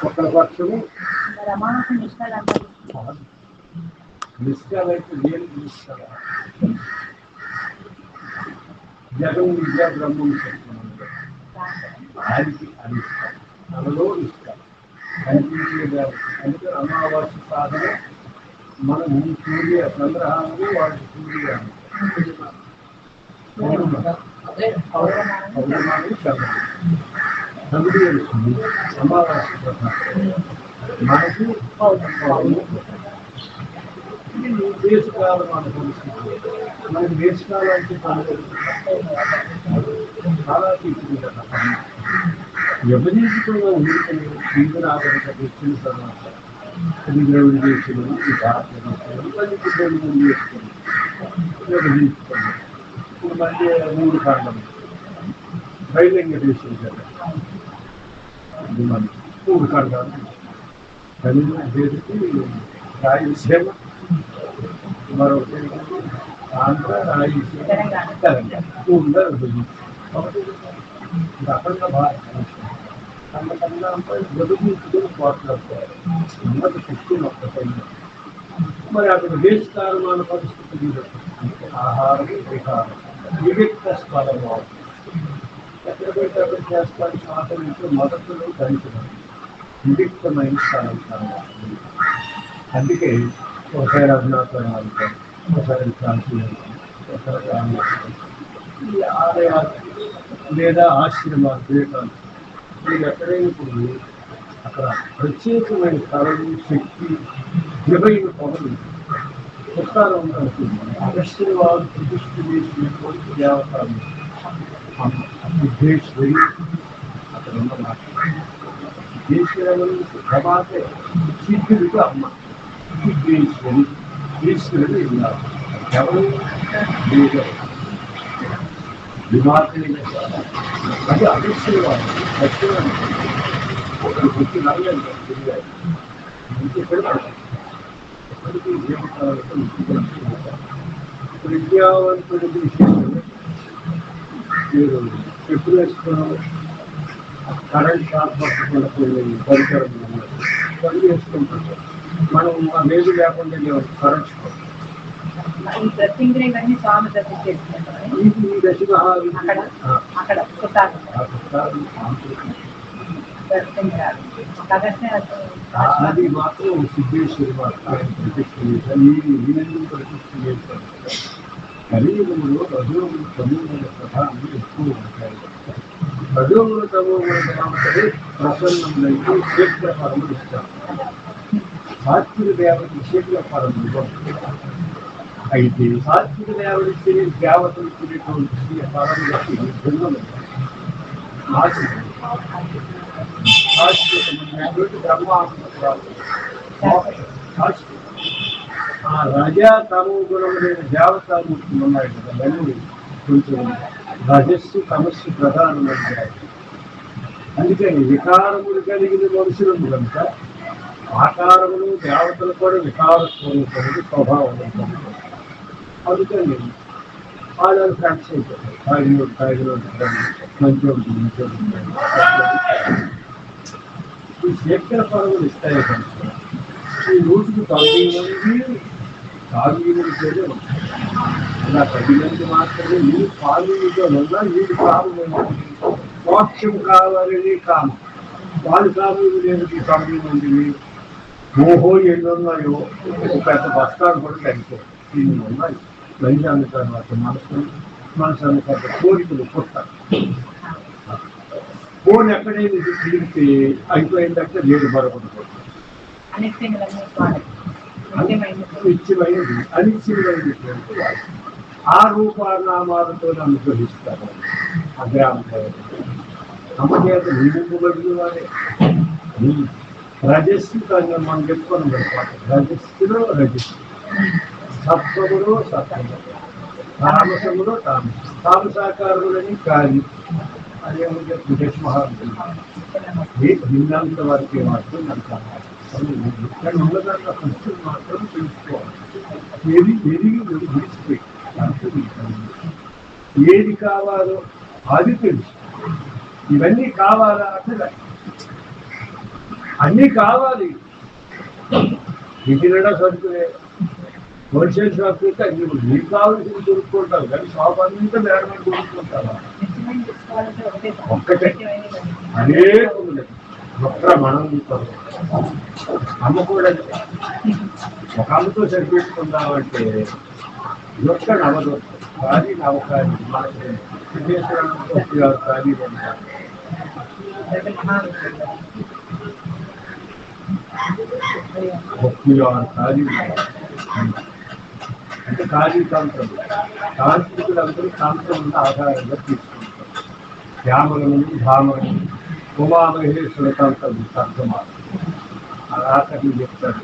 ఒకరి పక్షము నిష్కాలైతే నేను నిష్కాల జగం విద్యా బ్రహ్మం చెప్తున్నాను ఆయనకి అనిష్టాం మనలో ఇష్టం కనిపించే అందుకే అమావాస్య సాధన మనం సూర్య చంద్రహాన్ని వాటి సూర్యాన్ని పౌర్ణమాన్ని చంద్రుడు తెలుస్తుంది అమావాస్య మనకి దేశకాలం అనే పరిస్థితి మనకి దేశకాలం అంటే చాలా తీసుకుంటారు విభజించుకున్న ఉనికి సీజన్ ఆధారిత వచ్చిన తర్వాత ద్రవిడ దేశంలో ఈ భారతదేశంలో చేసుకుని విభజించుకున్నాం ఇప్పుడు మధ్య 3 ఖండలు బహిరంగ దేశం కదా ఇది మనకి 3 ఖండాలు కలిగిన దేశకి రాయలసీమ మరొకటి ఆంధ్ర రాయలసీమ తెలంగాణ 3గా విభజించారు అఖండ భారతదేశం ఖండంగా విభజించుకొని పోట్లాడుతారు ఉన్నత శక్తి ఒక్కటైంది మరి అక్కడ దేశకాలమాన పరిస్థితి ఆహారం విహారం వివిక్త స్థలము ఎక్కడ పెడితే అక్కడ చేస్తాను స్వాతంత్ర మొదట్లో ధరించడం వివిక్తమైన స్థలం అందుకే ఒకసారి అరుణాచలం ఒకసారి కాశీ ఒకసారి ఈ ఆలయాలు లేదా ఆశ్రమాలు వివేకాలు మీరు ఎక్కడైనప్పుడు అక్కడ ప్రత్యేకమైన స్థలం శక్తి దివైన పనులు పుస్తకాలు ఉంటుంది అగస్త్యుని వారు ప్రతిష్ఠ చేసినటువంటి దేవతలు సిద్ధేశ్వరి అక్కడ ఉన్న మాట సిద్ధేశ్వరి ప్రభాతే సిద్ధుడికి అమ్మ సిద్ధేశ్వరి ఈశ్వరుడు ఉన్నారు ఎవరు విమార్తని అది అగస్త్యుని వారు సత్యవాడు ఒకరు వచ్చి నల్లలు తిరిగారు ఎప్పటికీ దేవతలతో విద్యావంతుడి విశేషం మీరు ఎప్పుడు వేసుకున్నాము కరెంట్ షాక్ పట్టుకున్నప్పుడు పరికరం పని వేసుకుంటారు మనం ఆ మేలు లేకుండా కరెంట్ షాక్ అది మాత్రం సిద్ధేశ్వరి ప్రతిష్ఠ చేశారు ఈయనందుకు ప్రతిష్ఠ చేశారు కలియుగంలో రజోగుణ తమోగుణ ప్రధానంగా ఎక్కువ ఉంటాయి రజోగుణ తమోగుణ కాబట్టి ప్రసన్నములైతే శీఘ్ర ఫలములు ఇస్తారు సాత్విక దేవతకి శీఘ్ర ఫలములు ఇవ్వరు అయితే సాత్విక దేవతకి దేవతలు ఇచ్చినటువంటి ఫలములకి భిన్నము ఆ రజా తమో గుణం లేని దేవతామూర్తులు ఉన్నాయి కదా మళ్ళీ కొంచెం రజస్సు తమస్సు ప్రధానమైన అందుకని వికారములు కలిగిన మనుషులు కనుక ఆకారములు దేవతలు కూడా వికార స్వరూపములు స్వభావం ఉంటుంది అందుకని వాళ్ళు ఫ్యాక్ట్స్ అయిపోతాయి కాగినోడు మంచోడు ఈ శేఖర పరువులు ఇస్తాయి కనుక ఈ రోజుకు 10 మంది కాగినోడితోనే ఉంటాయి అలా 10 మంది మాత్రమే వీళ్ళు కాగినీతో వల్ల వీళ్ళు కారణం మోక్షం కావాలని కాము వాళ్ళు కావాలి లేనికి 9 మందిని ఓహో ఎన్నున్నాయో పెద్ద బస్తాలు కూడా కలిపారు ఇన్ని ఉన్నాయి వైద్యాన్ని తర్వాత మనసు తర్వాత కోరికలు పుట్టాలి ఫోన్ ఎక్కడైనా తిరిగితే అయిపోయిందంటే లేదు మరొకటి నిత్యమైనది అనిత్యమైనటువంటి ఆ రూపానామాలతో అనుగ్రహిస్తారు ఆ గ్రామ అమ్మచేత నిలుపుబడిన వారే రజస్సు కానీ మనం చెప్పుకోవడం పెడతాం రజస్సులో రజస్సు సత్వములో సత్వము తామసములో తామసం తామసాకారులని కాని అదేమంటే దశ మహాత్ములు భిన్నంత వారికి మాత్రం నాకు ఇక్కడ ఉన్నదాన్ని ఫస్ట్ మాత్రం తెలుసుకోవాలి ఎదిగి విడిచిపోయి ఏది కావాలో అది తెలుసు ఇవన్నీ కావాలా అంటే అన్నీ కావాలి. ఇంటినడా సరుకులే హోల్సేల్ షాప్ అయితే అన్ని నీకు కావాల్సింది కొనుక్కుంటావు, కానీ షాప్ అంతా మేడమని కొనుక్కుంటావా? ఒక్కటే అదే ఒక్క మనం అమ్మకూడదు. ఒక అమ్మతో సరిపెట్టుకుందామంటే ఇదొక్క నవ్వదు, కానీ నవ్వకాలి మనకి సిద్ధేశ్వరంతో కానీ అంటే ఖాళీ తంత్రం. తాంత్రికులందరూ తంత్రం ఆధారంగా తీసుకుంటారు. శ్యామలను భామలను ఉమామహేశ్వర తంత్రం తర్జమాలు ఆఖరి చెప్తారు.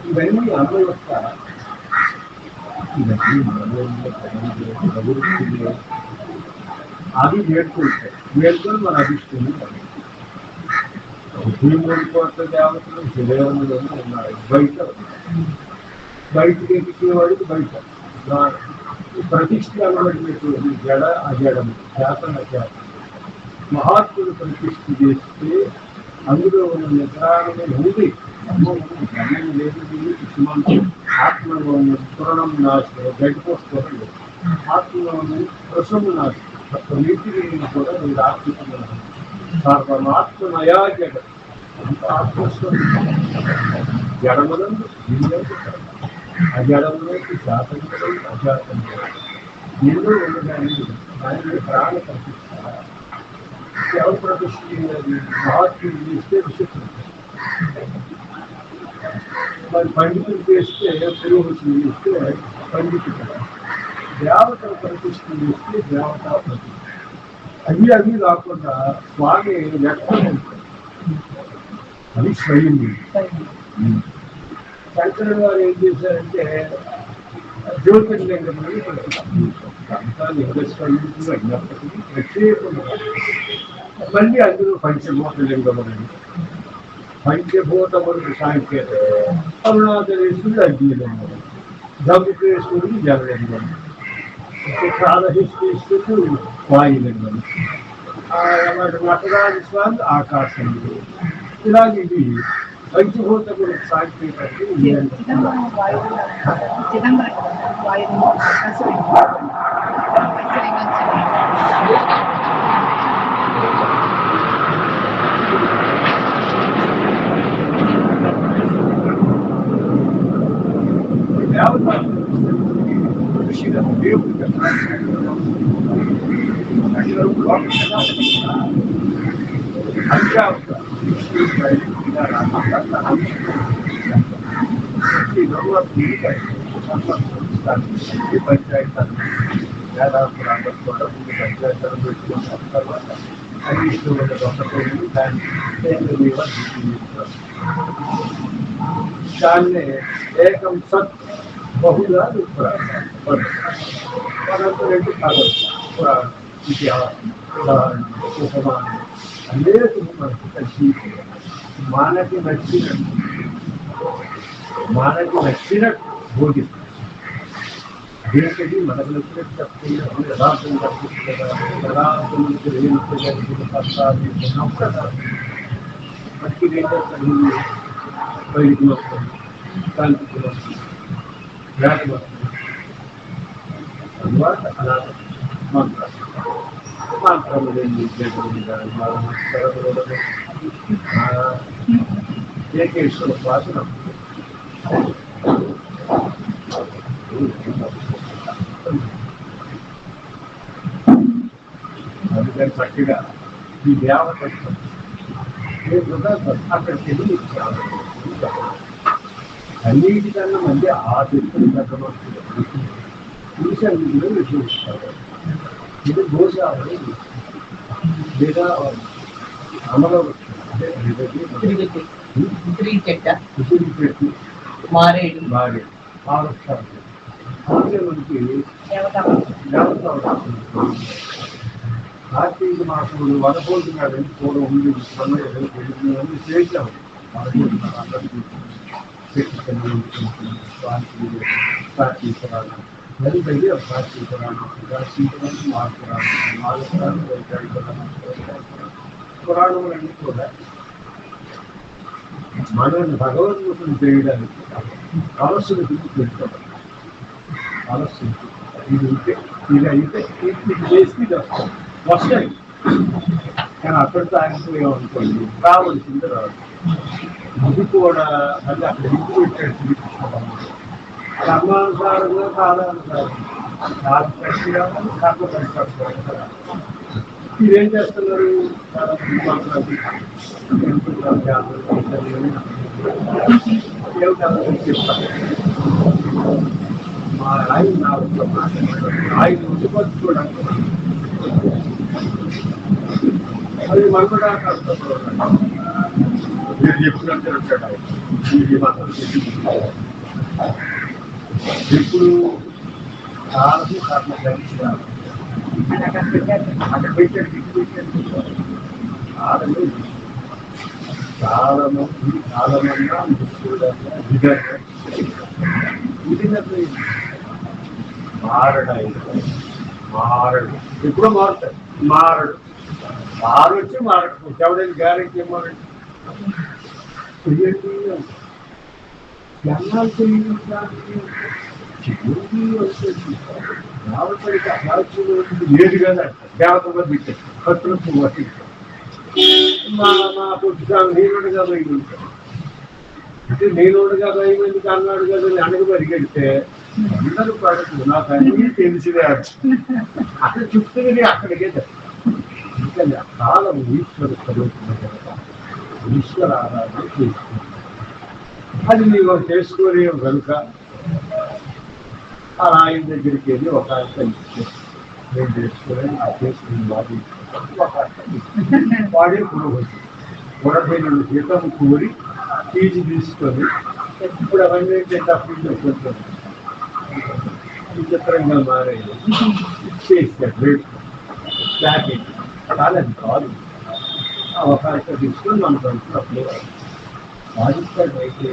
ఇవన్నీ అనుభవిస్త ఇవన్నీ ప్రవృత్తిలో అవి నేర్చుకుంటాయి. నేర్చుకొని మన అభిష్టాన్ని భూమి కోట్ల దేవతలు శరీరంలో ఉన్నారు. బయటకి ఎక్కేవాడికి బయట ప్రతిష్ఠ అనబడినటువంటి జడ అజడము, చేతన చేత మహాత్ములు ప్రతిష్ఠ చేస్తే అందులో ఉన్న నిద్రాణమైన ఉంది. ధనం లేదు, ఆత్మలో ఉన్న పురణం నాశనం గడిపోసుకోవడం, ఆత్మలో ఉన్న ప్రసము నాశనం నీటిని కూడా మీరు ఆత్మకున్నాను. సర్వమాత్మయా జగ అంత ఆత్మస్వరూపం. జడములందు అజడములకి జాతకులు అజాతములు ఎన్నో ఉండడానికి దాని ప్రాణ ప్రతిష్ట. ఎవరు ప్రతిష్ఠించినది? మహాత్ములు చేస్తే విషయం. మరి పండితులు చేస్తే పురోహితులు చేస్తే పండితులు, దేవతల ప్రతిష్ఠ చేస్తే దేవతా ప్రతిష్ఠ. అవి కాకుండా స్వామి వ్యక్తం అది స్వయం. శంకరుడు గారు ఏం చేశారంటే జ్యోతిర్లింగం అంతా లింగస్వరూపులు అయినప్పటికీ ప్రత్యేకంగా మళ్ళీ అందులో పంచభూత లింగం అని, పంచభూతములకు సాంకేతం. అరుణాచలేశ్వరుడు అగ్నిలింగం, ధమ్ముకేశ్వరుడు జలలింగం, కాళహస్తీశ్వరుడు వాయులింగం, నటరాజ స్వామి ఆకాశంలో. ఇలాగే ఇది పంచభూతములకు సాంకేతంగా పంచాయతీ వేదాపురాలు కూడా పంచాయతీలు పెట్టుకున్న తర్వాత దాన్ని ఏకం సత్ బహుళ రెండు కాదు. ఇతిహాసం, ఉదాహరణ, ఉపమానం అనేక మనకు కలిసి మనకి నచ్చినట్టు బోధిస్తుంది. అదేంటది మనకు నచ్చినట్టు చెప్తుంది. యథార్థం తప్పిస్తుంది కదా, యథార్థం మనకి బయటికి వస్తుంది, కాంతికి వస్తుంది, వ్యాధి వస్తుంది. తరువాత అలా మంత్రము ఏకేశ్వర శ్వాసన అందుకని చక్కగా ఈ దేవత అక్కడికి వెళ్ళి అన్నిటికన్నా మంది ఆ వ్యక్తులు తగ్గబడుతుంది. ఈశాన్యంలో విశ్వసిస్తారు. ఇది గోశాలని లేదా అమలు చెట్టు మారేడు ఆ వృక్షాలు అలాగే మనకి కార్తీక మాసంలో వనపోజు నాడు కూడా ఉంది. అన్ని చేసాము. అందరికీ కార్తీకరాలు నది కార్తీకరాలు, కార్తీకరాలు, మాఘపురాణం, పురాణములన్నీ కూడా మనల్ని భగవద్గీతను చేయడానికి మనస్సును పెడతాం. మనస్సు ఇది ఉంటే ఇది అయితే ఇది చేసి ఇది వస్తాయి. కానీ అక్కడితో ఆగిపోయామనుకోండి రావాల్సింది రాదు. ఇది కూడా మళ్ళీ అక్కడ ఇంటి పెట్టాడు శ్రీకృష్ణ కర్మానుసారంగా కాలానుసారం కర్మ పరిపడుతున్నారు. మీరేం చేస్తున్నారు? మా ఆయన నా ఆయన ఉండిపోతున్నాడు. అది మనకుడా కష్టపడాలి. మీరు చెప్పినట్టే ఉంటాడు ఆయన. ఇది మాత్రం ఇప్పుడు కాలము కర్మ గ్రహించాలి. అక్కడ పెట్టాడు కాలమన్నా మారడు. ఎప్పుడో మారుతాడు. మారొచ్చి మారకపోతే ఎవడైనా గ్యారెంటీ ఏమోనండి. చెయ్యండి జనాలు చేయించడానికి రావడానికి అసాధ్యంలో లేదు కదా. దేవత పెట్టారు ఖర్చులకు పట్టించారు. మా పుట్టుకాలు నేనుడుగా భయం ఉంటాడు. అంటే నేనుడుగా భయం ఎందుకు అన్నాడు కదా అని అణగ పరిగెడితే అందరూ పడదు. నాకు అన్నీ తెలిసిదే అక్కడ చుట్టూని అక్కడికే ఇంకా కాలం ఈశ్వరు చదువుతున్న కదా ఈశ్వర ఆరాధన చేసుకుంటాం. అది నీవు చేసుకోలేవు కనుక ఆ ఆయన దగ్గరికి వెళ్ళి ఒక ఆయన నేను చేసుకోలేని ఆ చేసుకుని వాడి వాడే పురోగతి 42 జీతం కోరి ఫీజు తీసుకొని ఇప్పుడు అవన్నీ ఫీజు కొంచెం విచిత్రంగా మారేది చేస్తాడు. రేట్ ప్యాకేజ్ కాలేదు కాదు అవకాశం తీసుకొని మన కంటే అప్పుడే రాజస్థాన్ అయితే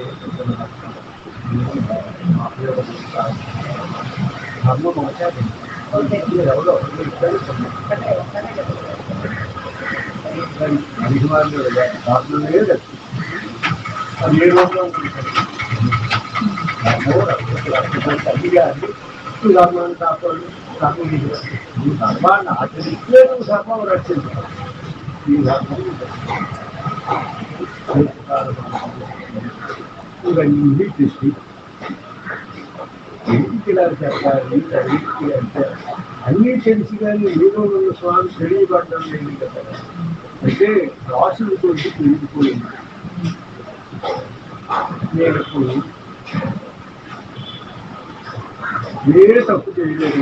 ధర్మం అవకాశం ఎవరో అభిమానులు దాంట్లో లేదు. అది ఏ రోజులో ధర్మాన్ని కాపాడు. ఈ ధర్మాన్ని ఆచరిస్తే నువ్వు ధర్మం రక్షించాలి. ఈ ధర్మం ఇవన్నీ తెచ్చి ఇంటికి ఇలా చెప్పాలి అంటే అన్నీ తెలిసి కానీ ఏదో స్వామి తెలియబడ్డం లేదు కదా. అంటే రాసులు కొద్ది పెరిగిపోయింది. నేను తప్పు చేయలేదు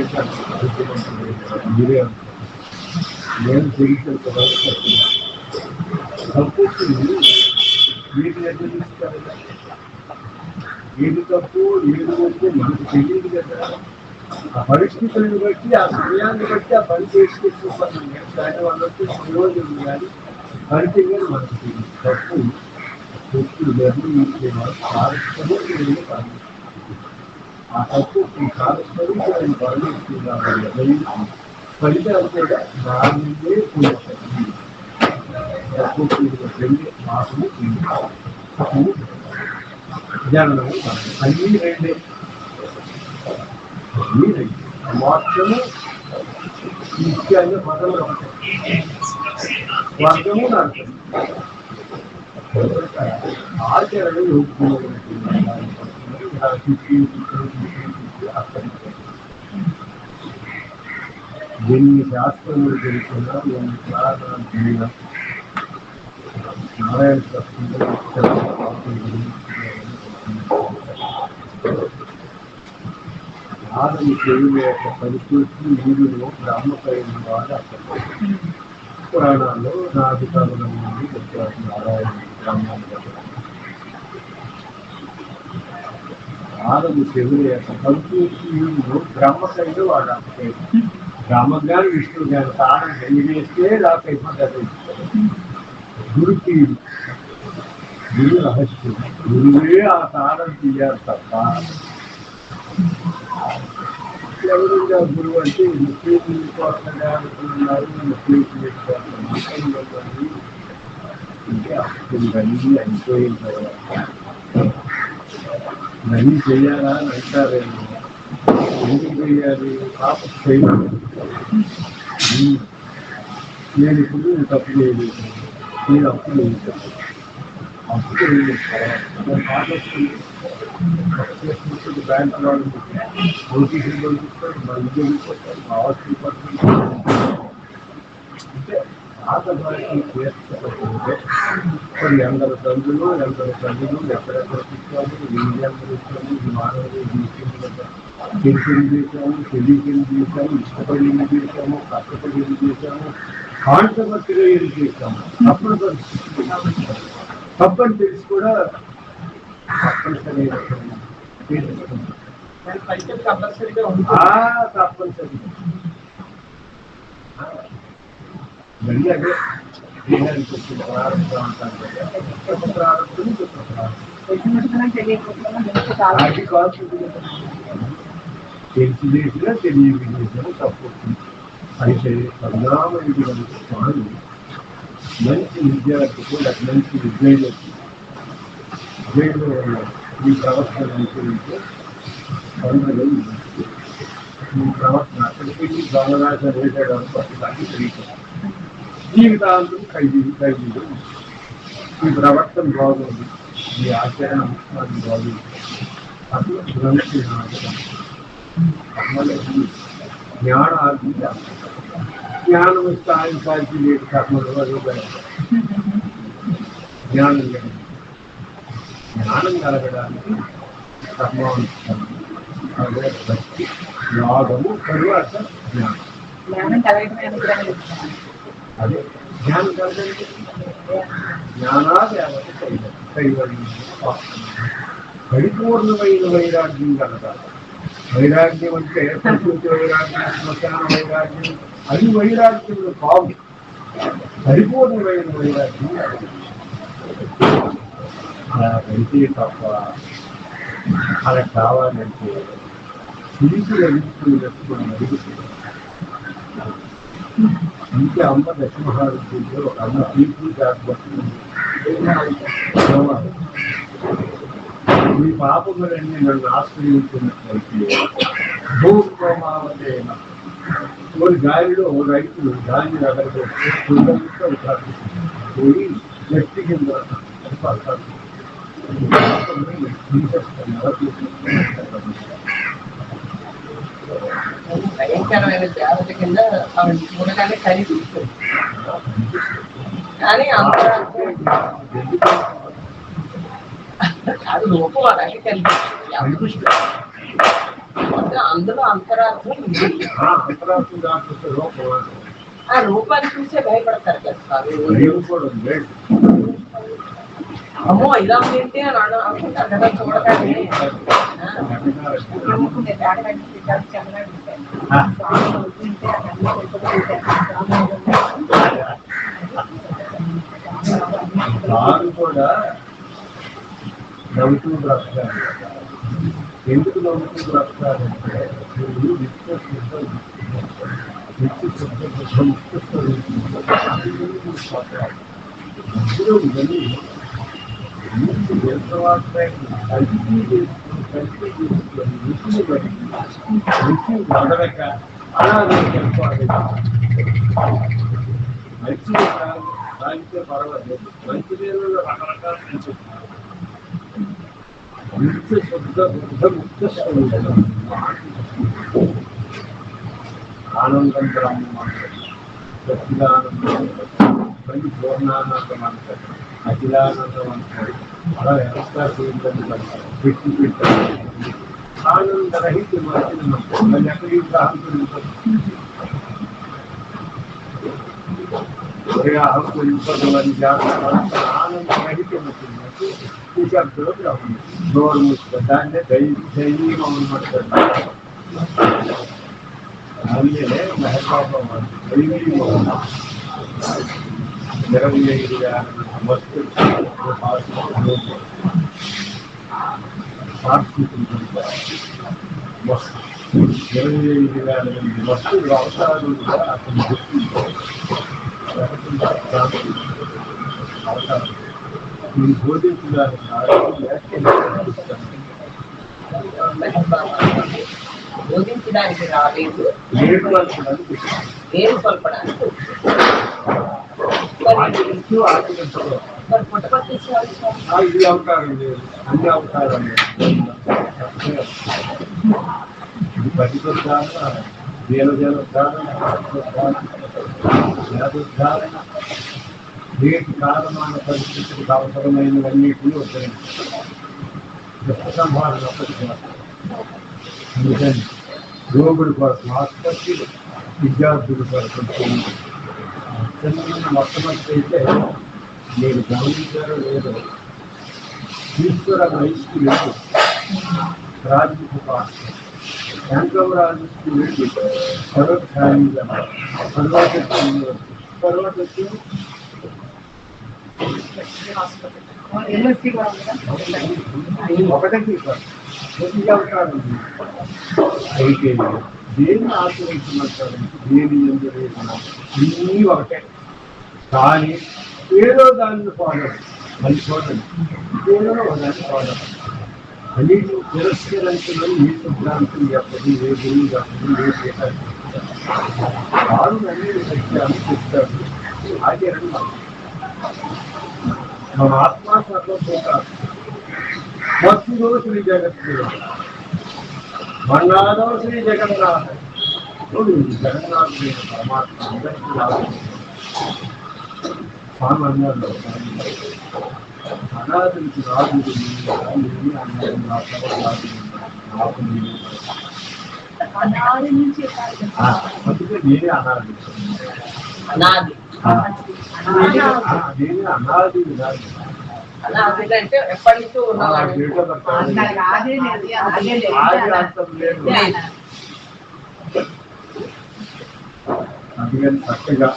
మీరే నేను తెలిసాను కదా తప్పు మీకు నిర్ణయిస్తారు. ఏది తప్పు ఏది వస్తే మనకు తెలియదు కదా. ఆ పరిస్థితులను బట్టి ఆ సమయాన్ని బట్టి ఆ పని చేసుకుంటున్నాం. దాని వల్ల వచ్చే ప్రయోజనం కానీ ఫలితం కానీ మనకు తెలియదు. తప్పు వ్యక్తులు నిర్ణయించేవారు కాలస్థలు కాదు. ఆ తప్పు ఈ కాలస్థలు ఆయన పరిణిస్తుంది. ఫలితాలు కూడా దానినే పూర్తి తప్పు వెళ్ళి మాటలు జనము అన్నీ రెండే. మోక్షము నిత్యంగా పదములు వర్గము నరకము. ఆచరణ ఎన్ని శాస్త్రములు తెలిసినా ఎన్ని కారణాలు తెలియనా నారాయణ ఆదమి చెవుల యొక్క పరిస్థితి వీరులో బ్రహ్మపైన వాడు అక్కడ పురాణాల్లో నాధికారుల నుండి చెప్పారు. నారాయణ బ్రహ్మాండ ఆదమి చెవుల యొక్క పరిస్థితి వీరులో బ్రహ్మకైన వాడు అక్కడ బ్రహ్మజ్ఞాని విష్ణు జ్ఞానం తాను తెలియజేస్తే నాకు అయిపోతుంది. గురుకి గురు రహస్యం గురువే ఆ తాళం తీయాలి తప్ప ఎవరుగా గురువు అంటే ముఖ్యం కోసంగా అనుకున్నారు. ముఖ్యం అంటే అప్పుడు ఇవన్నీ అయిపోయిన తర్వాత ఇవన్నీ చేయాలా అని అంటారేమో. ఎందుకు చేయాలి? పాప చేయాలి. నేను ఇప్పుడు తప్పు చేయలేదు, నేను అప్పు చేశాను, అప్పు చేయలేదు పాట వస్తుంది. బ్యాంక్ వాళ్ళు నోటీసులు పంపిస్తారు, మళ్ళీ వెళ్ళిపోతారు, ఆస్తి పడుతుంది. అంటే పాత భాషను చేర్చకపోతే మరి ఎందరు తండ్రులు ఎక్కడెక్కడ చూస్తాము, ఇండియన్లు ఇస్తాము, ఈ మానవులు తెలిసింది చేశాము, తెలియని చేశాము, ఇష్టపడి చేశాము, కష్టపడి చేశాము, కాంట్రవర్సీగా ఏది చేశాము. తప్పని తెలిసి కూడా తప్పనిసరిగా తప్పనిసరిగా మళ్ళీ అదే దేహానికి వచ్చిన ప్రారంభం అంటారు కదా, ప్రారంభం అది కాదు. తెలిసి చేసినా తెలియని చేసినా తప్పు. అయితే పరిణామయుడు స్వామి మంచి విద్యార్థికి మంచి విద్యలో ఈ ప్రవర్తన అనుసరించి పండుగ ఈ ప్రవర్తన అక్కడికి గమనాశ వేసాడు అనుకోవడానికి తెలియదు. జీవితాంతం ఖైదీలు ఈ ప్రవర్తన బాగుంది, ఈ ఆచరణ బాగుంది. అప్పుడు భ్రమకి జ్ఞానాన్ని జ్ఞానం స్థాయి సాధ్యం లేదు. కర్మలు జ్ఞానం లేదు. జ్ఞానం కలగడానికి కర్మానుష్ఠానం, అదే భక్తి, యోగము, తరువాత జ్ఞానం అదే జ్ఞానం కలగడానికి జ్ఞానాదేవత కైవల్యం పరిపూర్ణమైన వైరాగ్యం కలగాలి. వైరాగ్యం అంటే ప్రకృతి వైరాగ్యం, శ్మశాన వైరాగ్యం, అది వైరాగ్యంలో కాదు. పరిపూర్ణమైన వైరాగ్యం అలా అయితే తప్ప అలా కావాలంటే సిరిసిల విష్ణువు లక్ష్మణ్ అడుగుతుంది. ఇంకా అమ్మ దశమహారుద్ధిలో ఒక అమ్మ తీర్పు కాబట్టి ఈ పాపములన్నీ నన్ను ఆశ్రయించినట్లయితే భూమావతేన ఒక గాలిలో రైతులు గాలి అక్కడికి పోయి వ్యక్తి కింద భయంకరమైన దేవత కింద ఆవిడ చూడగానే కనిపిస్తుంది. కానీ అది రూపం అలాగే కనిపిస్తుంది. అందులో అంతరార్థం ఆ రూపాన్ని చూసే భయపడతారు కదా స్వామి. అమ్మో ఇలా ఏంటి అని అనుకుంటారు కదా చూడగానే. కూడా నవ్వుతూ బ్రతకాలి. ఎందుకు నవ్వుతూ బ్రతకాలంటే అడగక అలా మంచిగా తాగితే పర్వాలేదు. మంచి నీళ్ళలో రకరకాల నిత్య శుద్ధ బుద్ధ ముక్త స్వరూపం ఆనందం బ్రహ్మ సచ్చిదానందం మంచి పూర్ణానందం అంటారు, అఖిలానందం అంటారు. అలా వ్యవస్థ పెట్టి పెట్టారు. ఆనందరహిత మళ్ళీ ఎక్కడికి ఆనందరహిత నోరు మూసుకో దాన్నే దైవీయం అనమాట. అందుకే మహబాబా దైవీయం 25,000 వస్తు వస్తు 25,000 మంది వస్తువులు అవసరాలుగా అతను గుర్తించారు. అవసరం. నేను బోధించడానికి బోధించడానికి రాలేదు, ఏడు కొలపడానికి పుట్టపర్తి ఇది అవతారం లేదు, అన్ని అవతారం లేదు. ఇది పతికోద్ధారణ, దేవదేవోద్ధారణ, వేదోద్ధారణ, నేటి కాలమాన పరిస్థితులకు అవసరమైనవన్నిటినీ ఉద్ధరించారు. సంభావన అందుకని రోగుడి కొరకు ఆసుపత్రి, విద్యార్థుల కొరకు మొట్టమొదటి అయితే మీరు గమనించారో లేదో, ఈశ్వర వయస్సు లేదు ప్రాథమిక పాఠ యాంకవరాజుకి వెళ్ళి పరోక్షాయిగా తర్వాత ఒకటి అయితే దేన్ని ఆశ్రయించమంటారంటే దేని ఎందుకు అన్నీ ఒకటే, కానీ ఏదో దాన్ని ఫాలో మళ్ళీ చూడండి, ఏదో దాన్ని ఫాలో అని తిరస్కరించడం ఈ సిద్ధాంతం చెప్పదు, ఏ గురువు చెప్పదు, ఏ వారు అన్ని సత్యాలు చెప్తారు. ఆచరణ మన ఆత్మ సర్వపోతారు. భక్తుడు శ్రీ జగద్గురు, మన్నాదో శ్రీ జగన్నాథ. జగన్నాథుడు పరమాత్మ అందరికీ రాదు. సామాన్యాల్లో అనాథుడికి రాదు, అందుకే నేనే అనాథి. నేనే అనాథి కాదు, అంటే ఎప్పటి నుంచో ఉన్నవాడు. అందుకని చక్కగా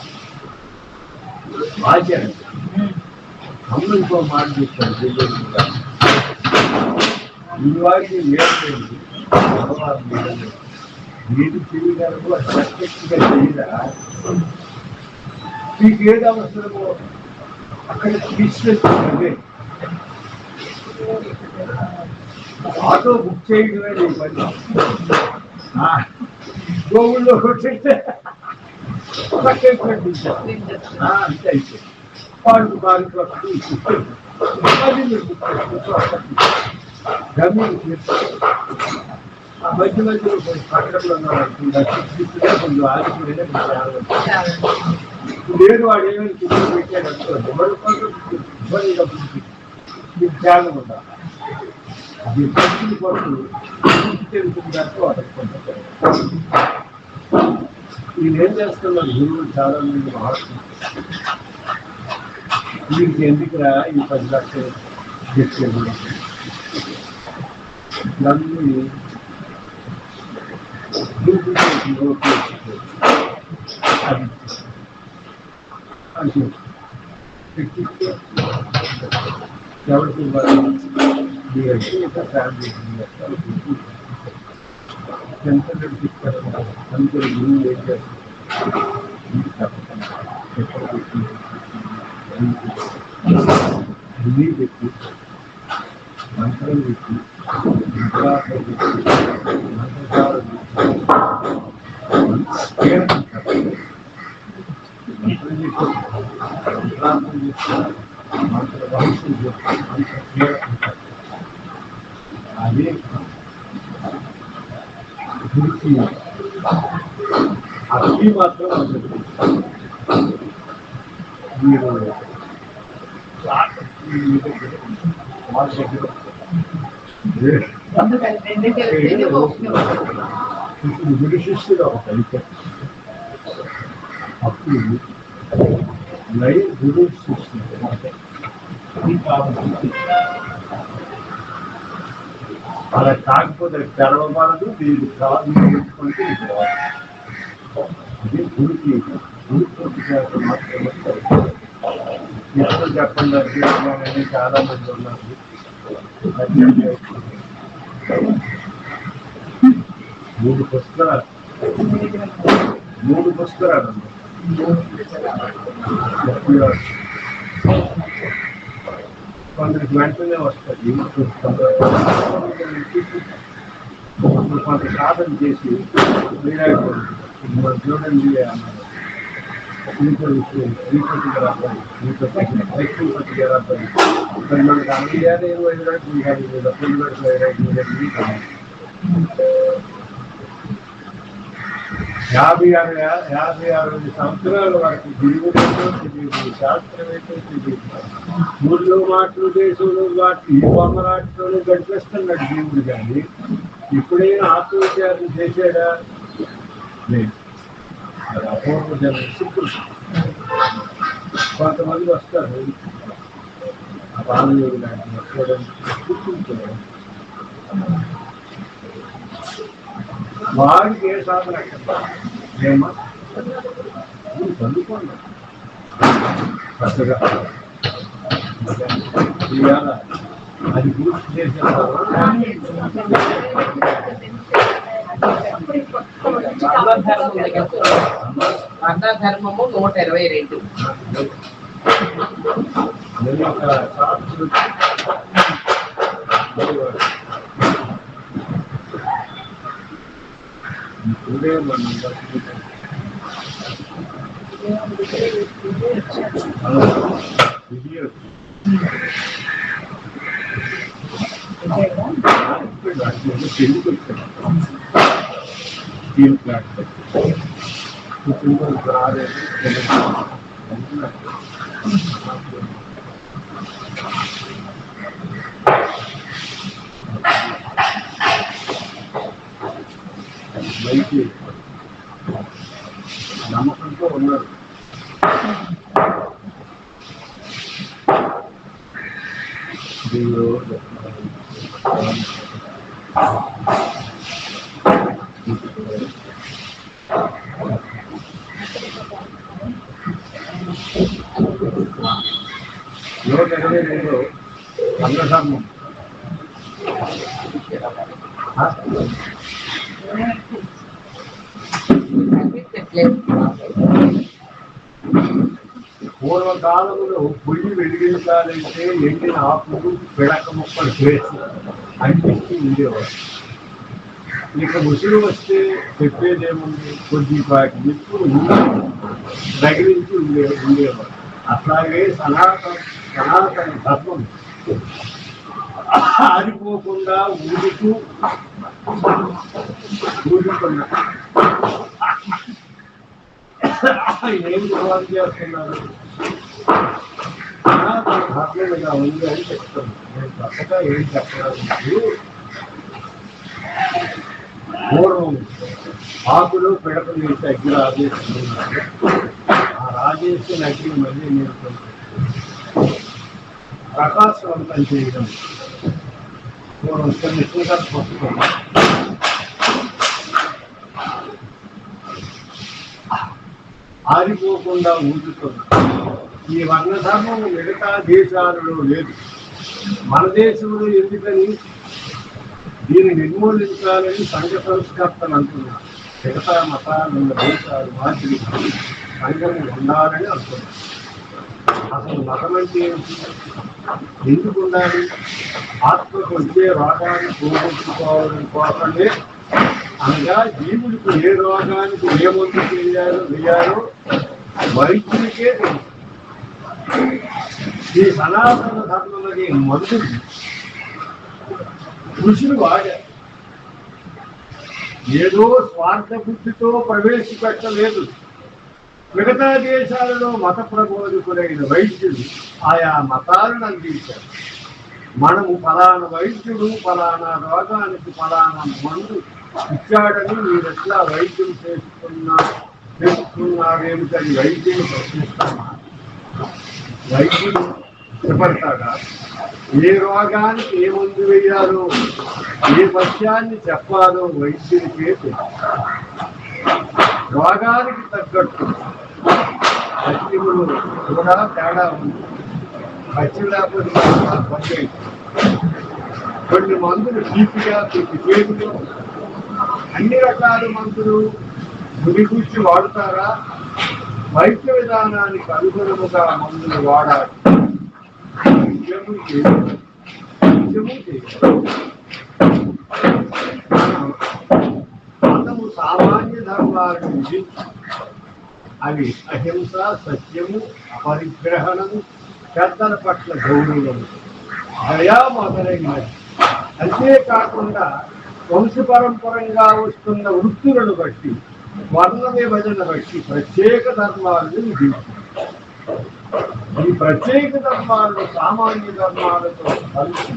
ఆచరణ. అమ్మ ఇంకో మాట చెప్తాను, ఈ వారికి ఏమైంది ఏది చేయగలరు అది పర్ఫెక్ట్గా చేయరా, మీకు ఏది అవసరమో అక్కడ తీసుకెళ్తుంది. ఆటో బుక్ చేయడమే నీ పని. గోవుల్లో కొట్టే అంతే అయితే వాళ్ళు మధ్య మధ్యలో కొంచెం పట్టణంలో కొంచెం ఆగిపోయినా లేదు. వాడు ఏమైనా చుట్టూ పెట్టాడు అనుకోండి, ఇబ్బందిగా మీకు త్యాగం ఉండాలి. అది పక్షుల కొరకు తెలుసుకుంటే అడుక్కుంటారు. వీళ్ళు ఏం చేస్తున్నారు, గురువులు చాలా మంది మహాత్ములు వీరికి ఎందుకురా ఈ 10 లక్షలు చెప్పేది, ఇవన్నీ అది అంటే పెట్టిస్తే ఎవరికి ఫ్యామిలీ ఎంత నడిపిస్తారు. అందుకని గురువు ఏం చేస్తారు, అన్నీ పెట్టి మంత్రం పెట్టి మంత్రాలు మంత్ర రహస్యం అదే గురించి అవి మాత్రం మీరు గురు శిష్యుడు ఒక కలిప అప్పుడు నై గురు శిష్యుడు అలా కాకపోతే తెరవబడదు, మీరు కాదు నేర్చుకుంటే ఇది గురికి గురుపూర్తి చేత మాత్రమే. ఎప్పుడు చెప్పండి అధ్యయనాలని చాలా మంది ఉన్నారు. మూడు పుస్తకాలు కొందరికి వెంటనే వస్తుంది. కొంత సాధన చేసి చూడండి అన్నారు. శ్రీపతి గారు అబ్బాయి, శ్రీపతి గారు అబ్బాయి మనకి అన్నయ్యారు 25 పిల్లలకి 56 సంవత్సరాల వరకు గురువులతో తెలియదు, శాస్త్రవేత్తో తెలియదు. ఊళ్ళో మాటలు, దేశంలో మాటలు, ఈ బొమ్మలాటలోనే గడిపేస్తున్నాడు జీవుడు. కానీ ఇప్పుడైనా ఆత్మవిచారం చేశాడా? లేదు. అది అపూర్వ జనం శుక్రుడు. కొంతమంది వస్తారు ఆ బాలయోగి లాంటి కూర్చుంటారు. వాడికి ఏ సాధన ఏమా చదువుకోండి చక్కగా. ఇవాళ అది పూర్తి చేసేస్తారు. వర్ణధర్మము 122. ఇప్పుడే మనం పెళ్లికి స్టీల్ ప్లాంట్ రాలేదు. బయటి నమ్మకంతో ఉన్నారు. నూట 22 రంగధర్మం. పూర్వకాలంలో పొయ్యి వెలిగించాలంటే ఎండిన ఆకులు, పిడక ముక్కలు చేసి అంటిస్తూ ఉండేవారు. ఇక ముసురు వస్తే చెప్పేదేముంది, కొద్దిపాటి నిప్పులు తగిలించి ఉండేవారు. అట్లాగే సనాతన ధర్మం ఆరిపోకుండా ఊరుకున్నా ఏం సవాలు చేస్తున్నారు? సనాతన ధర్మం ఇలా ఉంది అని చెప్తున్నాను. నేను కొత్తగా ఏం చెప్పడానికి, పూర్వం ఆకులు పిడకలు వేసి అగ్ని రాజేస్తున్నారు. ఆ రాజేసిన అగ్ని మళ్ళీ నేను ప్రకాశవంతం చేయడం పూర్వం కొన్ని సంకల్పం ఆరిపోకుండా ఊరుతుంది. ఈ వర్ణధర్మం మిగతా దేశాలలో లేదు. మన దేశంలో ఎందుకని దీన్ని నిర్మూలించాలని సంఘ సంస్కర్తలు అంటున్నారు. మిగతా మతాలున్న దేశాలు మాదిరి సంఘం ఉండాలని అంటున్నారు. అసలు మతం అంటే ఏమిటి? ఎందుకు ఉండాలి? ఆత్మకు వచ్చే రోగాన్ని పోగొట్టుకోవాలని కోసమే. అనగా జీవులకు ఏ రోగానికి ఏ మందు వేయాలో వైద్యునికే తెలుసు. ఈ సనాతన ధర్మమనే మందు ఋషులు వాడారు. ఏదో స్వార్థ బుద్ధితో ప్రవేశపెట్టలేదు. మిగతా దేశాలలో మత ప్రబోధకులైన వైద్యులు ఆయా మతాలను అందించారు. మనము ఫలానా వైద్యుడు ఫలానా రోగానికి ఫలానా మందు ఇచ్చాడని మీరెట్లా వైద్యం చేసుకున్నారేమిటని వైద్యులు ప్రశ్నిస్తామా? వైద్యుడు చెప్పడతాడా? ఏ రోగానికి ఏ మందు వేయాలో, ఏ పథ్యాన్ని చెప్పాలో వైద్యుడికే తెలుసు. రోగానికి తగ్గట్టు పచ్చిములు కూడా తేడా ఉంది. పచ్చి లేకపోతే కొన్ని మందులు తీపిగా చేతిలో, అన్ని రకాల మందులు గురిగుచ్చి వాడుతారా? వైద్య విధానానికి అనుగుణముగా మందులు వాడాలి. నిత్యము చేయాలి, నిత్యము చేయాలి. మనము సామాన్య ధర్మాలను విధించాలి. అవి అహింస, సత్యము, అపరిగ్రహణము, పెద్దల పట్ల గౌరవము, దయా మొదలైనవి. అంతేకాకుండా వంశపరంపరంగా వస్తున్న వృత్తులను బట్టి, వర్ణ విభజన బట్టి ప్రత్యేక ధర్మాలను విధించాలి. ఈ ప్రత్యేక ధర్మాలను సామాన్య ధర్మాలతో కలిసి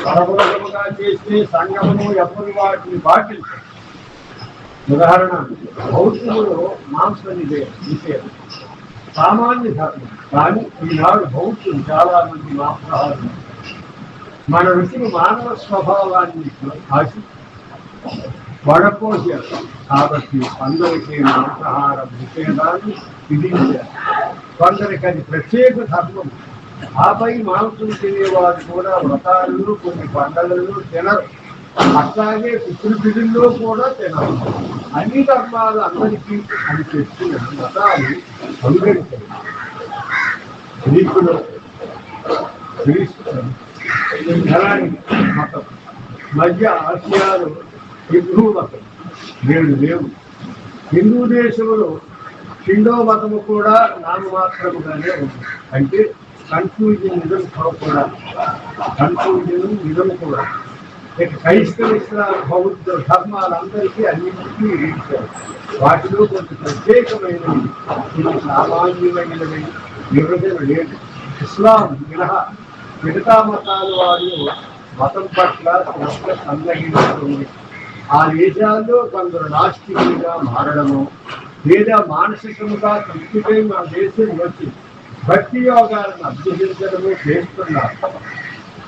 పరపరముగా చేస్తే సంగమము ఎవరు వాటిని పాటించారు. ఉదాహరణ, బౌద్ధులు మాంస నిషేధం సామాన్య ధర్మం. కానీ ఈనాడు బౌద్ధులు చాలా మంది మాంసాహారులు. మన రుచులు మానవ స్వభావాన్ని కాసి వడపోసారు. కాబట్టి అందరికీ మాంసాహార నిషేధాన్ని విధించారు. కొందరికి అది ప్రత్యేక ధర్మం. ఆపై మాంసం తినేవారు కూడా వ్రతాలలో కొన్ని పండుగలలో తినరు. అట్లాగే పితృపిధుల్లో కూడా తినరు. అన్ని ధర్మాలు అందరికీ అని చెప్పిన మతాలు అనుగరించారు. గ్రీకులో మతం, మధ్య ఆసియాలో హిందూ మతం నేడు లేవు. హిందూ దేశంలో హిందూ మతము కూడా నామమాత్రముగానే ఉంది. అంటే కన్ఫ్యూజన్ నిజం కూడా, కన్ఫ్యూజన్ నిజం కూడా. ఇక క్రైస్తవ, ఇస్లాం, బౌద్ధ ధర్మాలందరికీ అన్నింటికీ విధించారు. వాటిలో కొంచెం ప్రత్యేకమైనవి, కొన్ని సామాన్యమైనవి విభజన లేదు. ఇస్లాం మినహా మిగతా మతాల వాళ్ళు మతం పట్ల శ్రద్ధ సంగ్రహించుతుంది. ఆ దేశాల్లో కొందరు నాస్తికులుగా మారడము లేదా మానసికముగా తృప్తిపై మన దేశం వచ్చి భక్తి యోగాలను అభ్యసించడము చేస్తున్నారు.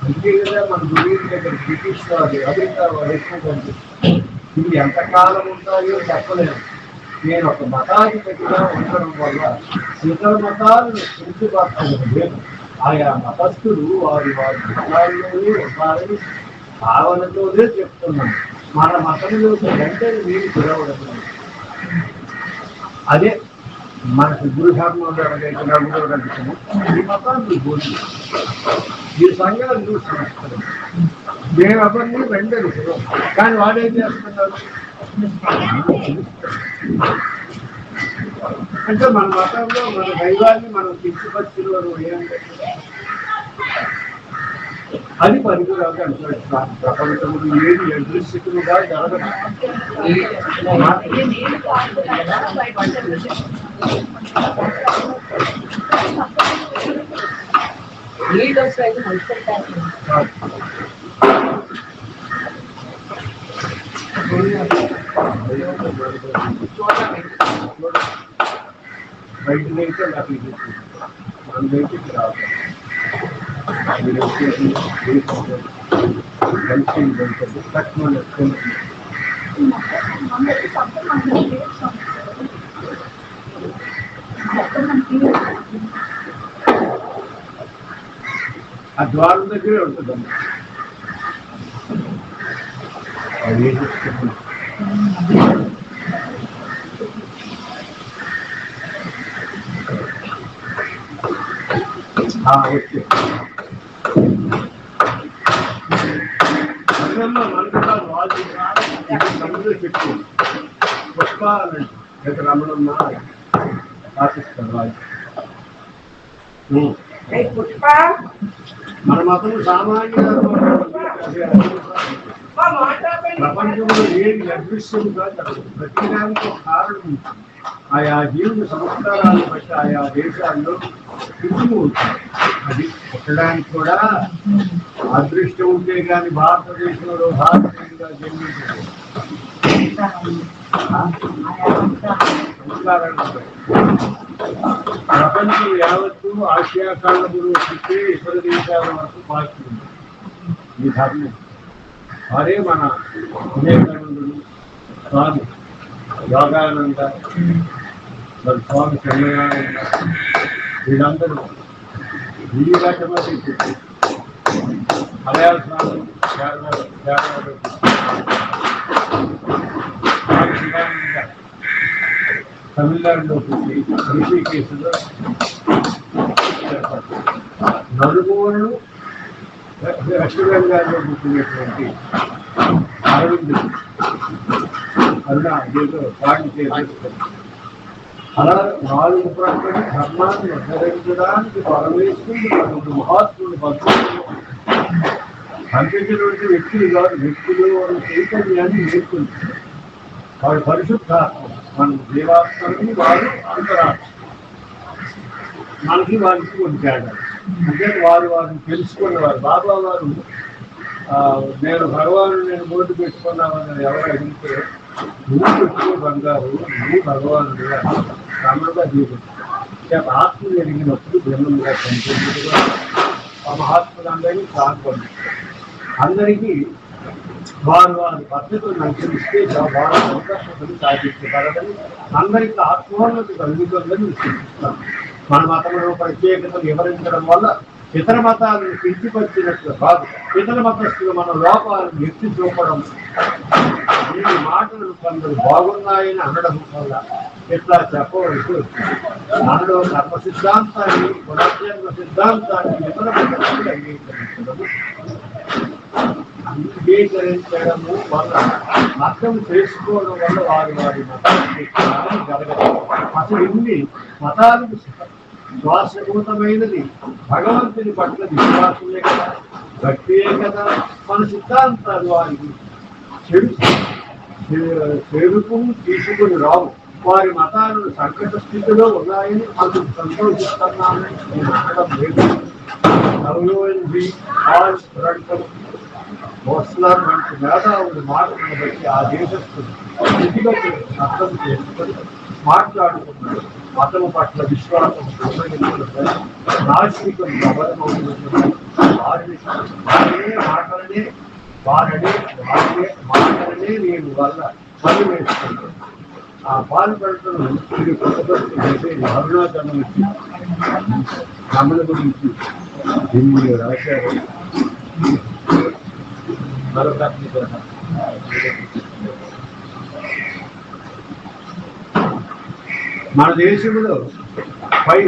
అందుకే కదా మన గురువుల దగ్గర బ్రిటిష్ వారు, అమెరికా వారు ఎక్కువ కనిపిస్తారు. ఇవి ఎంతకాలం ఉంటాయో చెప్పలేము. నేను ఒక మతాధిపతిగా ఉండడం వల్ల ఇతర మతాలను తృప్తిపరచడం లేదు. ఆయా మతస్థులు వారి వారి మతాల్లోనే ఉంటారని భావనతోనే చెప్తున్నాను. మన మతంలోకి వెంటనే మీరు పిలవడం. అదే మనకు గురుధర్మంలో ఎవరైతే గురువు కలుగుతామో ఈ మతాన్ని బోధి ఈ సంఘాలు చూస్తున్నాం. మేము ఎవరిని వెంటనే పిలవం. కానీ వాడేం చేస్తున్నారు అంటే మన మతంలో మన దైవాన్ని మనం కించపరిచిన ఏంటంటే అది పనికిరాదు అంటాడు. ప్రపంచంలో ఏది అదృశ్యముగా జరగదు. బయట అయితే నాకు మన బయటికి రాదు. ఆ ద్వారం దగ్గరే ఉంటుందమ్మా. అది వచ్చే మండలాలు వాళ్ళు సముద్ర చెట్టు పుష్పాలంటే రమణమ్మ పాటిస్తారు వాళ్ళు. మన మతం సామాన్య ప్రపంచంలో ఏది అదృశ్యంగా ప్రతిదానికి ఒక కారణం ఉంటుంది. ఆయా జీవుల సంస్కారాలను బట్టి ఆయా దేశాల్లో రుచులు ఉంటుంది. అది పుట్టడానికి కూడా అదృష్టం ఉంటే కానీ భారతదేశంలో భారతీయంగా జన్మించదు. ప్రపంచం యావత్తు ఆసియా ఖండములు చుట్టే ఇతర దేశాల వరకు పాల్గొంది ఈ ధర్మం. అదే మన వివేకానందుడు, స్వామి యోగానంద, మరి స్వామి చంద్రయానంద, వీళ్ళందరూ ఈ రకమైన మలయాళ స్వామి తమిళనాడులో పుట్టి ఋషికేశ్లో నలుమూలను వెస్ట్‌బెంగాల్లో పుట్టినటువంటి అరవింద్ అదేదో పాండిచేరి అలా 4 ప్రక్కల ధర్మాన్ని ఉద్ధరించడానికి పరమేశ్వరుడు నలుగురు మహాత్ములు పంపించినటువంటి వ్యక్తులు కాదు, వ్యక్తులు వారి చైతన్యాన్ని నేర్చుకుంటారు. వారి పరిశుద్ధాత్మ మన దేవాత్మని వారు అంతరాత్మ మనకి వారికి ఉంటాడు. అంటే వారిని తెలుసుకునేవారు. బాబా వారు నేను భగవాను నేను బోర్డు పెట్టుకున్నామని ఎవరు అడిగితే నువ్వు పెట్టుకో బంగారు, నువ్వు భగవానుడు క్రమంగా జీవితం ఆత్మ ఎరిగినప్పుడు బ్రహ్మంగా కనిపించగా ఆ మహాత్ములందరినీ సాగుపడి అందరికీ వారి పద్ధతులను అనుసరిస్తే వారి సంకల్పతను సాధించగలదని అందరికీ ఆత్మోన్నతి కలుగుతుందని సూచిస్తాం. మన మతంలో ప్రత్యేకతను వివరించడం వల్ల ఇతర మతాలను కించిపరిచినట్లు కాదు, ఇతర మతస్థులు మన లోపాలను ఎత్తి చూపడం, ఈ మాటలు కొందరు బాగున్నాయని అనడం వల్ల ఇట్లా చెప్పవలసి వచ్చింది. మనలో ధర్మ సిద్ధాంతాన్ని పునర్జన్మ సిద్ధాంతాన్ని ఇతర మతస్థులు అంగీకరించడము వల్ల అర్థం చేసుకోవడం వల్ల వారి మతానికి జరగదు. అసలు ఇన్ని మతాలకు శ్వాసభూతమైనది భగవంతుని పట్ల విశ్వాసమే కదా, భక్తియే కదా. మన సిద్ధాంతాలు వారికి చెడుకు తీసుకుని రావు. వారి మతాలను సంకట స్థితిలో ఉన్నాయని అందుకు సంతోషిస్తున్నానని నేను అనడం లేదు. వస్తున్నారు వంటి మేధావులు మాటలను బట్టి ఆ దేశస్తులు స్థితిగతులు అర్థం చేసుకొని మాట్లాడుతున్నారు. మతము పట్ల విశ్వాసం నాస్తికం ప్రబలమవుతున్నారు. మాటలనే నేను వల్ల పని వేస్తున్నాను. ఆ పాల్పడటను ఇది కొత్తపడుతూ చేసేది అరుణాచలం రమణ గురించి దీన్ని రాశారు. మన దేశంలో పై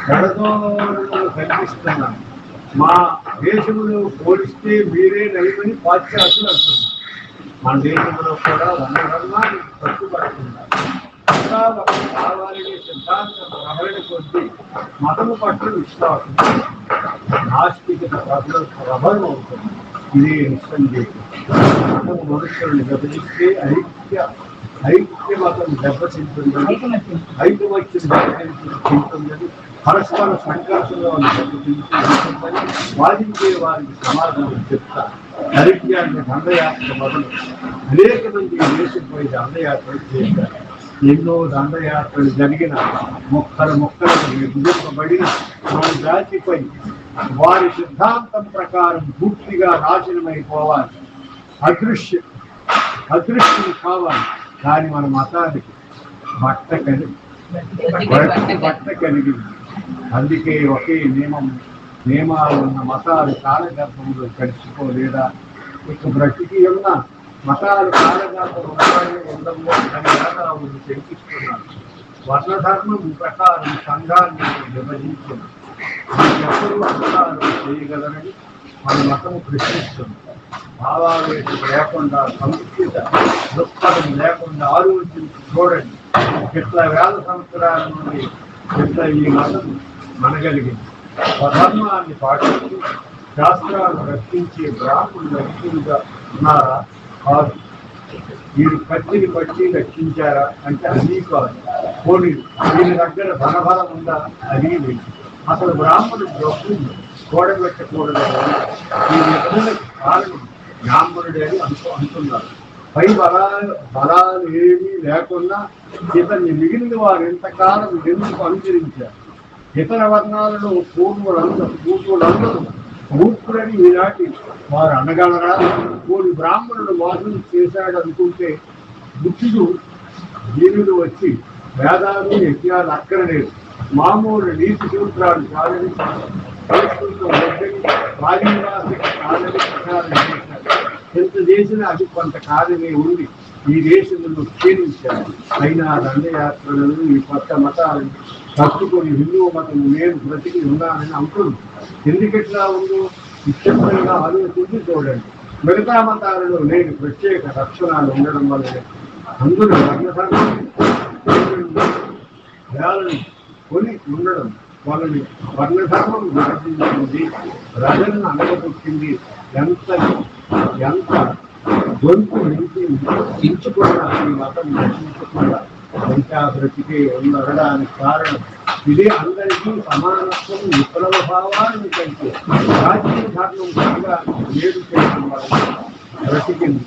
గడదోడలు కనిపిస్తున్నాను. మా దేశంలో పోలిస్తే మీరే నయమని పాశ్చాత్యులు అంటున్నారు. మన దేశంలో కూడా వందరన్నాన్ని పట్టుబడుతున్నారు. కావాలని సిద్ధాంతం ప్రబలిన కొద్దీ మతము పట్ల విశ్వాసం నాస్తికత ప్రబలం అవుతుంది. ఇదే నిస్సందేహం. మతము మనుషులను విభజిస్తే ఐక్య మతం దెబ్బతింటుందని, ఐకమత్యం దెబ్బతింటుందని, పరస్పర సంఘర్షంలో దెబ్బతింటుందని వాదించే వారికి సమాధానం చెప్తారు. దరిద్రాన్ని దండయాత్ర మొదలు అనేక మంది దేశంపై దండయాత్రలు చేశారు. ఎన్నో దండయాత్రలు జరిగిన మొక్కలకు విభజింపబడిన మన జాతిపై వారి సిద్ధాంతం ప్రకారం పూర్తిగా నాశనమైపోవాలి, అదృశ్యం కావాలి. కానీ మన మతానికి బట్ట కలిగింది. అందుకే ఒకే నియమాలు ఉన్న మతాలు కాలగర్భంలో కలిసిపోలేదా? ఇక బ్రతికి ఉన్న మతాలు కాలగర్భం ఉండడంలో మేధావులు శంకిస్తున్నారు. వర్ణధర్మం ప్రకారం సంఘాన్ని విభజించింది. ఎప్పుడు మతాలు చేయగలరని మన మతము ప్రశ్నిస్తుంది. భావావేశం లేకుండా, సంస్కృత దృక్పథం లేకుండా ఆలోచించి చూడండి. ఇట్లా వేల సంవత్సరాల నుండి ఇట్లా ఈ మతం మనగలిగింది. స్వధర్మాన్ని పాటిస్తూ శాస్త్రాలను రక్షించే బ్రాహ్మణులు రక్షితులుగా ఉన్నారా? కాదు. వీరు కత్తిని పట్టి రక్షించారా అంటే అది కాదు. పోనీ వీరి దగ్గర ధనబలం ఉందా? అది లేదు. అసలు బ్రాహ్మణుడు డబ్బు కూడబెట్టకూడదు. ఈ విధమైన కారణం బ్రాహ్మణుడే అని అంటున్నారు. పై బలాలు ఏమీ లేకుండా ఇతన్ని మిగిలిన వారు ఎంతకాలం ఎందుకు అనుసరించారు? ఇతర వర్ణాలలో పూర్వులందరూ మూర్ఖులని ఈనాటి వారు అనగలరా? కోడి బ్రాహ్మణుడు మోసం చేశాడు అనుకుంటే బుద్ధుడు దీనుడు వచ్చి వేదాలు యజ్ఞాలు అక్కరలేదు, మామూలు నీతి సూత్రాలు కాదని సంస్కృతం ప్రచారం చేశారు. ఎంత చేసినా అది కొంతకాలమే ఉండి ఈ దేశంలో క్షీణించారు. అయినా దండయాత్రలను ఈ కొత్త మతాలను తప్పుకొని హిందూ మతం నేను బ్రతికి ఉన్నానని అంటుంది. ఎందుకెట్లా ఉందో ఇష్టంగా ఆలోచించి చూడండి. మిగతా మతాలలో లేని ప్రత్యేక లక్షణాలు ఉండడం వల్ల అందులో వేలను కొని ఉండడం వాళ్ళని వర్ణధర్మం విభజించింది, ప్రజలను అనగబుట్టింది. ఎంత ఎంత గొంతు చించుకున్న ఈ మతం నశించకుండా ఇంకా బ్రతికే ఉండడానికి కారణం ఇదే. అందరికీ సమానత్వం విప్లవ భావాన్ని కంటే రాజ్యం ధర్మం బాగా వేరు చేయడం వల్ల బ్రతికింది.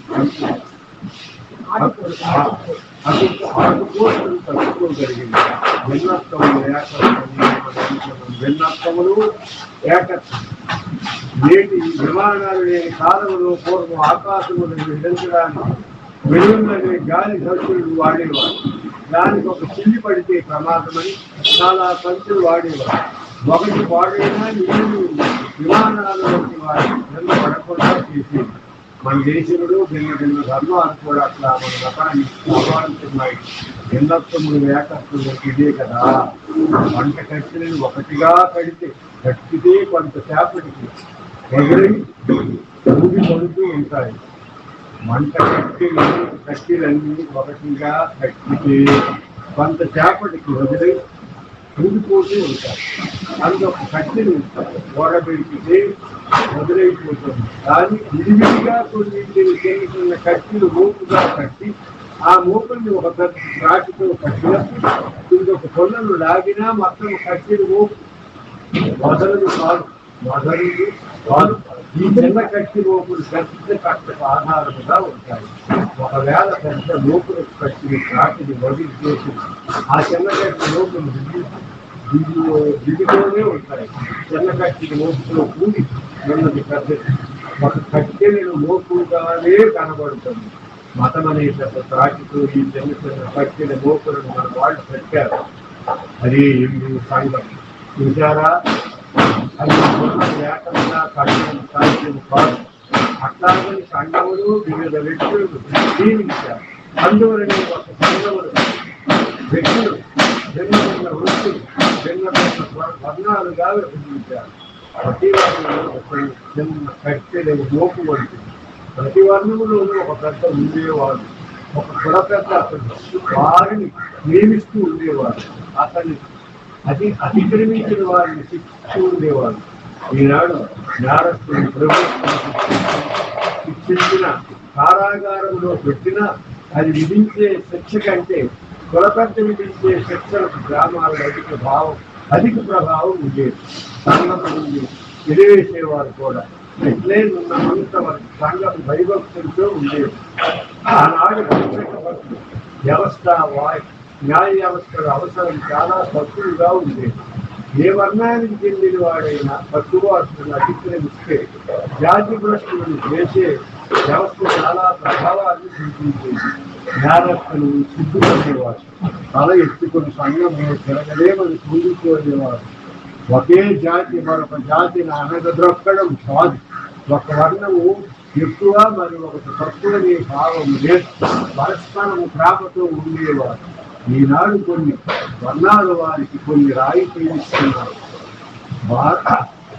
ఆడుకోసం తట్టుకోగలిగింది. భిన్నత్వములు భిన్నత్వములు ఏకత్వం. నేటి విమానాలు లేని కాలంలో పూర్వం ఆకాశములను విధించడానికి వెలుగులనే గాలి సంచులు వాడేవారు. దానికి ఒక చిల్లి పడితే ప్రమాదమని చాలా సంచులు వాడేవారు. ఒకటి వాడైనా నీళ్ళు విమానాలు వంటి వారి కింద పడకుండా చేసేది. మన దేశంలో భిన్న భిన్న ధర్మాలు కూడా అట్లా మన మతాన్ని ప్రభావితున్నాయి. భిన్నత్వములు ఏకత్వము ఇదే కదా. వంట కట్టెలను ఒకటిగా కట్టితే కొంతసేపటికి ఎగిరి ఊడి పడుతూ ఉంటాయి. వంట కట్టెలన్నీ ఒకటిగా కట్టితే కొంతసేపటికి వదిలి ఊడిపోతూ ఉంటాయి. అందుకు కట్టెలు ఓడబెడితే వదిలైపోతుంది. కానీ విడివిడిగా కొన్ని కట్టెలు మోపుగా కట్టి ఆ మోపుల్ని ఒక పెద్ద రాటితో కట్టినప్పుడు ఇంకొక కొలను లాగినా మొత్తం కట్టెలు మోపు మొదలదు కాదు. ఈ చిన్న కట్టి మోపులు పెద్ద కట్టకు ఆధారముగా ఉంటాయి. ఒకవేళ పెద్ద మోపులు కట్టిన రాటిని వదిలి చేసి ఆ చిన్న కట్టి మోపులు దిగుతూనే ఉంటాయి. చిన్న కట్టిన మోపులో కూడి ఉన్నది పెద్దది. ఒక కట్టెలను మోపుగానే కనబడుతుంది. మతం అనే పెద్ద త్రాటితో ఈ చిన్న చిన్న కట్టెల మోపులను మన వాళ్ళు పెట్టారు. అది హిందూ సంఘం. చూసారా, అది లేకుండా కట్టడం సాధ్యం కాదు. అట్లాగని సంఘములు వివిధ వ్యక్తులకు జీవించారు. అందువలనే ఒక సంఘములు వ్యక్తులు భిన్న భిన్న వృత్తులు భిన్న భిన్న వర్ణాలుగా విభజించారు. ప్రతి వర్ణంలో ఒక చిన్న కట్టెల మోపు వంటిది. ప్రతి వర్ణములోనూ ఒక పెద్ద ఉండేవాడు. ఒక కుల పెద్ద వారిని నియమిస్తూ ఉండేవాడు. అతన్ని అతిక్రమించిన వారిని శిక్షిస్తూ ఉండేవాడు. ఈనాడు నేరస్తుని ప్రభుత్వం శిక్షించిన కారాగారంలో పెట్టినా అది విధించే శిక్ష కంటే కులపెద్ద విధించే శిక్షలకు గ్రామాల అధిక ప్రభావం ఉండేది. సంఘం నుండి వెలివేసేవారు కూడా ఎట్లే ఉన్నంత వరకు సంఘం భయభక్తులతో ఉండేది. ఆనాడు వ్యవస్థ న్యాయ వ్యవస్థల అవసరం చాలా తక్కువగా ఉండేది. ఏ వర్ణానికి చెందిన వాడైనా తక్కువను అతిక్రమిస్తే జాతి భ్రష్టులను చేసే వ్యవస్థ చాలా ప్రభావాన్ని చూపించేది. నేరస్తులు సిగ్గుపడేవారు. తల ఎత్తుకుని సంఘంలో తిరగలేమని కూడుకోలేవారు. ఒకే జాతి మరొక జాతిని అనగద్రొక్కడం కాదు. ఒక వర్ణము ఎక్కువ మరి ఒకటి తక్కువనే భావం లేదు. పరస్పరము ప్రేమతో ఉండేవారు. ఈనాడు కొన్ని వర్ణాలు వారికి కొన్ని రాయితీలు ఇస్తున్నారు.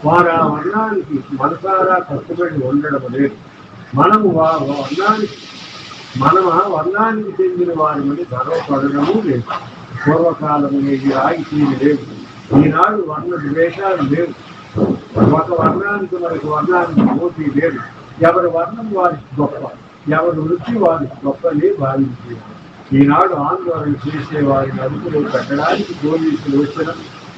వారు ఆ వర్ణానికి మనసారా కట్టుబడి ఉండడం లేదు. మనము ఆ వర్ణానికి చెందిన వారిని గర్వపడడము లేదు. పూర్వకాలము ఈ రాయితీలు లేవు. ఈనాడు వర్ణ ద్వేషాలు లేవు. ఒక వర్ణానికి మరొక వర్ణానికి పోటీ లేదు. ఎవరి వర్ణం వారికి గొప్ప, ఎవరి వృత్తి వారికి గొప్పనే భావించేది. ఈనాడు ఆందోళన చేసే వారిని అదుపులో పెట్టడానికి పోలీసులు వచ్చిన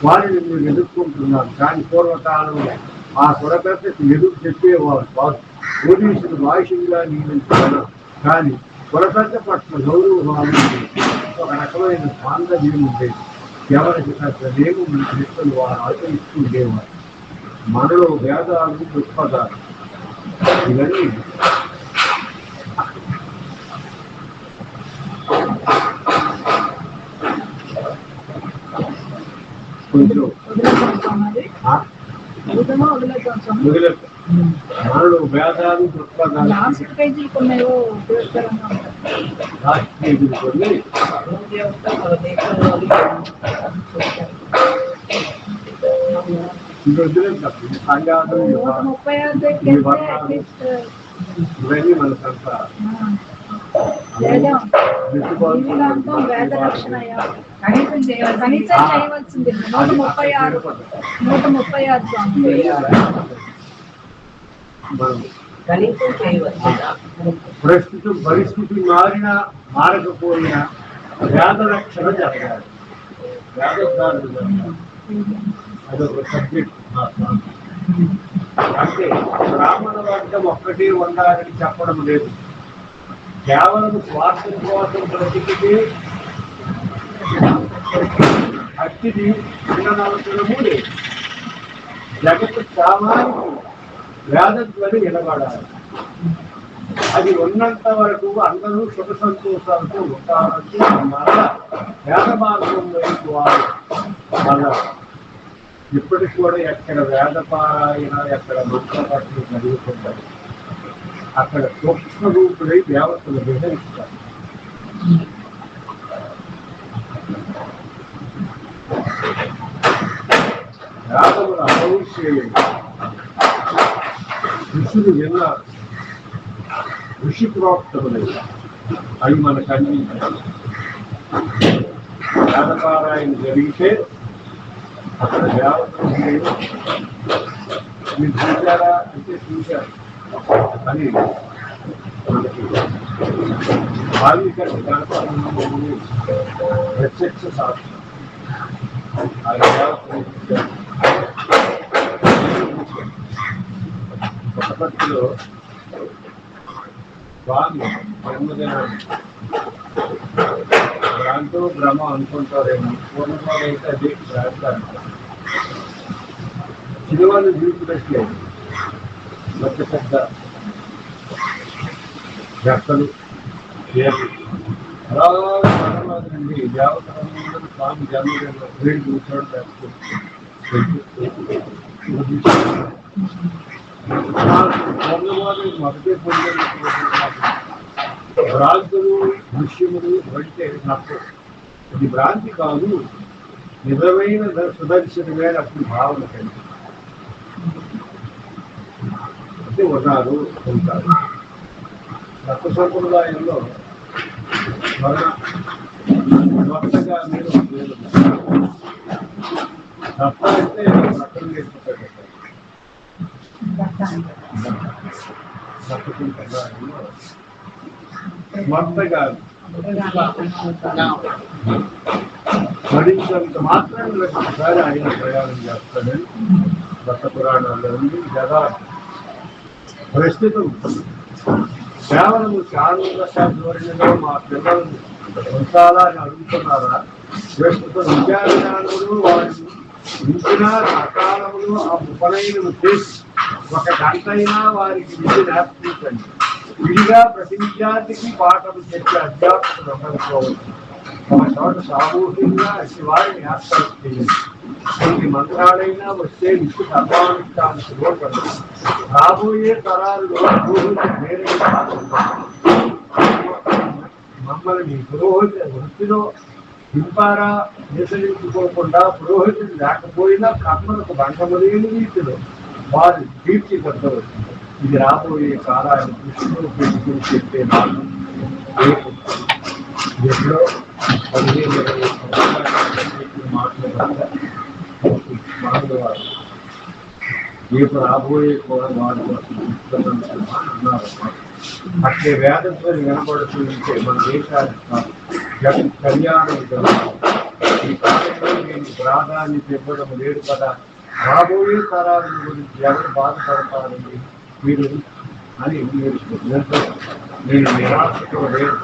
వారిని మీరు ఎదుర్కొంటున్నారు. కానీ పూర్వకాలంలో ఆ కులపెద్దకు ఎదురు చెప్పేవారు కాదు. పోలీసులు భాషగా నియమించారు. కానీ కులపెద్ద పట్ల గౌరవం ఒక రకమైన బాంధవ్యం ఉండేది. ఎవరికి పెద్ద నియమం వ్యక్తులు వారు ఆచరిస్తూ ఉండేవారు. మనలో భేదాలు దృక్పథాలు ఇవన్నీ కొంచెం మనలో భేదాలు దృక్పథాలు కొన్ని ఇది వదిలేదు తప్ప ఈ సంఘాలు ఈ వర్ణాలు ఇవన్నీ మనకంత వేద రక్షణ కనీసం చేయవలసింది 136 కనీసం చేయవచ్చు. ప్రస్తుతం పరిస్థితి మారకపోయినా వేద రక్షణ జరగాలి. వేదధారులు జరగాలి. అదొక సబ్జెక్ట్. అంటే బ్రాహ్మణ వర్గం ఒక్కటే ఉండాలని చెప్పడం లేదు. కేవలం స్వార్థం కోసం బ్రతికితే అతిథి ఉండనవసరము లేదు. జగత్తు సామానికి వేదధ్వని వినబడాలి. అది ఉన్నంత వరకు అందరూ సుఖ సంతోషాలతో ఉంటారంటే మళ్ళా వేద మార్గం వైపు మళ్ళా ఇప్పటికి కూడా ఎక్కడ వేదపారాయణ ఎక్కడ మంత్రపట్లు జరుగుతుంటాయి అక్కడ సూక్ష్మ రూపులై దేవతలు విహరిస్తారు. వేదములు అపౌష్యం ఋషులు విన్నారు. ఋషి ప్రోక్తములు అవి మనకు అందించాలి. వేదపారాయణ జరిగితే అక్కడ దేవతలు మీరు చూశారా అంటే చూశారు అని మనకి బాలికటి గణపతి ప్రత్యక్ష సాక్షి ఆ దేవతలు పుట్టపర్తిలో స్వామి జన్మదినాన్ని దాంతో భ్రమ అనుకుంటారేమో. పూర్ణపాలు అయితే అదే రాస్తారు. చిరువాళ్ళు జీవితలేదు పెద్ద పెద్ద గట్టలు అలాంటి దేవతలందరూ స్వామి జన్మదిన వేడి కూర్చోవడం మొదటి భ్రాంతులు దృశ్యములు అంటే నాకు ఇది భ్రాంతి కాదు, నిజమైన సుదర్శనమే అప్పుడు భావన కలిగి అంటే ఉన్నారు ఉంటారు. రక్త సంప్రదాయంలో కొత్తగా మీరు రక్త అంటే రక్తం నేర్చుకుంటారు. రక్త సంప్రదాయంలో మొత్తగా మరింత మాత్రం ఒకసారి ఆయన ప్రయాణం చేస్తాడని దత్త పురాణాల్లో ఉంది. జగా ప్రస్తుతం కేవలం శాంత ధోరణిలో మా పిల్లలు ఉంచాలా అని అడుగుతున్నారా? ప్రస్తుతం విద్యావిధానులు వారిని ఉంచిన అకాలంలో ఆ ఉపనయనం చేసి 1 గంట అయినా వారికి విద్య నేర్పించండి. విడిగా ప్రతి విద్యార్థికి పాఠం చెప్పే అధ్యాపకులు ఉండకపోవచ్చు. ఒక చోట సామూహికంగా వారిని ఏర్పాటు చేయండి. కొన్ని మంత్రాలైనా వస్తే విద్య సర్వానుష్ఠానికి లోపడదు. రాబోయే తరాల్లో మమ్మల్ని పురోహిత వృత్తిలో దింపారా నిషేధించుకోకుండా పురోహితులు లేకపోయినా కర్మలకు భంగము లేని రీతిలో వారు తీర్చిదిద్దవచ్చు. ఇది రాబోయే కాలాన్ని దృష్టిలో పెట్టుకుని చెప్పే నాకు రేపు ఎప్పుడో 15-20 మాట్లాడారు రేపు రాబోయే వారి కోసం అన్నారు. అట్లే వేదధ్వని వినపడుతుంటే మన దేశానికి కళ్యాణం జరుగుతుంది. ఈ కాలంలో నేను ప్రాధాన్యత ఇవ్వడం లేదు కదా. రాబోయే తరాల గురించి ఎవరు బాధపడతారండి మీరు అని మీరు నేను నిరాశతో లేదు.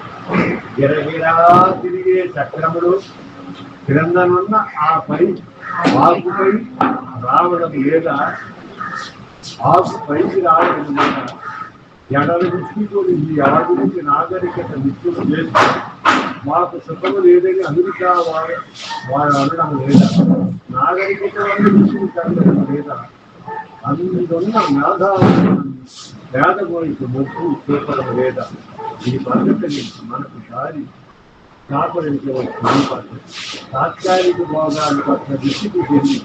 గిరగిరా తిరిగే చక్రములు క్రిందనున్న ఆ పై ఆకుపై రావడం లేదా ఆకు పైకి రావడం లేదా ఎడల దృష్టితోని ఈ ఆగుడికి నాగరికత నిత్యం చేసి మాకు సుఖము లేదని అమెరికా వారు అనడం లేదా? నాగరికత వల్ల దృష్టిని కలగడం లేదా? అందున్న మేధావులను వేదమోయికి మొక్కు చూపడం లేదా? ఈ పద్ధతిని మనకు దారి కాపరించవచ్చు. తాత్కాలిక భోగాల పట్ల దృష్టికి చెంది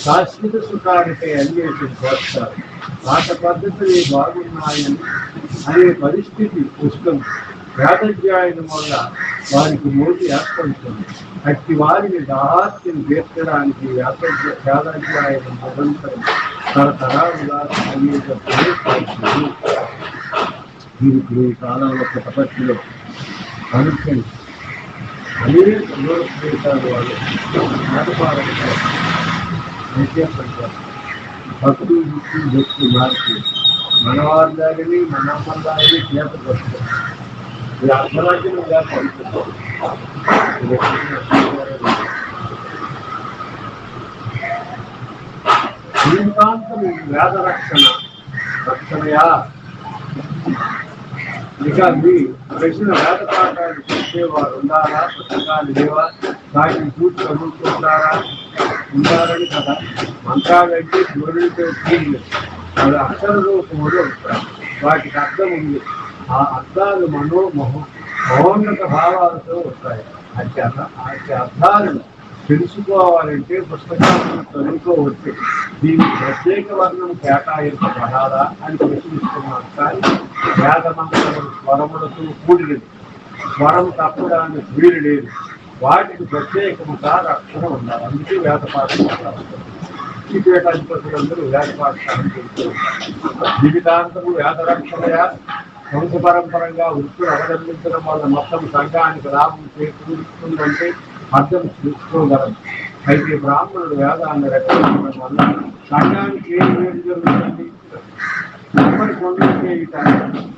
శాశ్వత సుఖానికై అన్వేషణ చేస్తారు. పాత పద్ధతులు బాగున్నాయని అనే పరిస్థితి వస్తుంది. వేదాధ్యాయనం వల్ల వారికి మోటి ఏర్పడుతుంది. అట్టి వారిని దాహార్తిని తీర్చడానికి వేదాధ్యాయనం నిరంతరం తరతరాలుగా సాగేటప్పుడే సాగుతుంది. దీనికి ఈ కాలంలో పుట్టపర్తిలో అనుకుని అనేక దేశాలు వాళ్ళు నడపాలంటారు, నిత్యపడతారు. భక్తులు వ్యక్తి మార్చి మనవారి దారిని మనమ్మల దారిని చేపడుతుంది. ఇది అర్ధరాజ్యంగా పడుతుంది. జీవితాంతము వేద రక్షణయా ఇక మీ ప్రశ్న వేద పాఠాలు చెప్పేవారు ఉండాలా, పుస్తకాలు లేవా, వాటిని చూసి చదువుకుంటారా, ఉండాలని కదా. మంత్రాలంటే శివుడితో తీరు అది అక్షర రూపంలో ఉంటాయి. వాటికి అర్థం ఉంది. ఆ అర్థాలు మహోన్నత భావాలతో వస్తాయి. అట్టి అర్థాలను తెలుసుకోవాలంటే పుస్తకాలను చదువుకోవచ్చు. దీనికి ప్రత్యేక వర్ణం కేటాయించబడాలా అని ప్రశ్నిస్తున్నాను. కానీ వేదమంత్రములు స్వరములతో కూడినది. స్వరం తప్పడానికి వీలు లేదు. వాటికి ప్రత్యేకముగా రక్షణ ఉండాలి. అందుకే వేద పాఠశాల పీఠాధిపతులందరూ వేద పాఠశాలను చెబుతూ ఉంటారు. జీవితాంతము వేద రక్షణయా వంశ పరంపరంగా వృత్తులు అవలంబించడం వల్ల మొత్తం సంఘానికి లాభం చేకూరుతుందంటే అర్థం చూసుకోగలరు. అయితే బ్రాహ్మణుడు వేదాన్ని రక్షించడం వల్ల సంఘానికి ఏం వేరు జరుగుతుంది? ఉమ్మడి కొండలు చేయుట,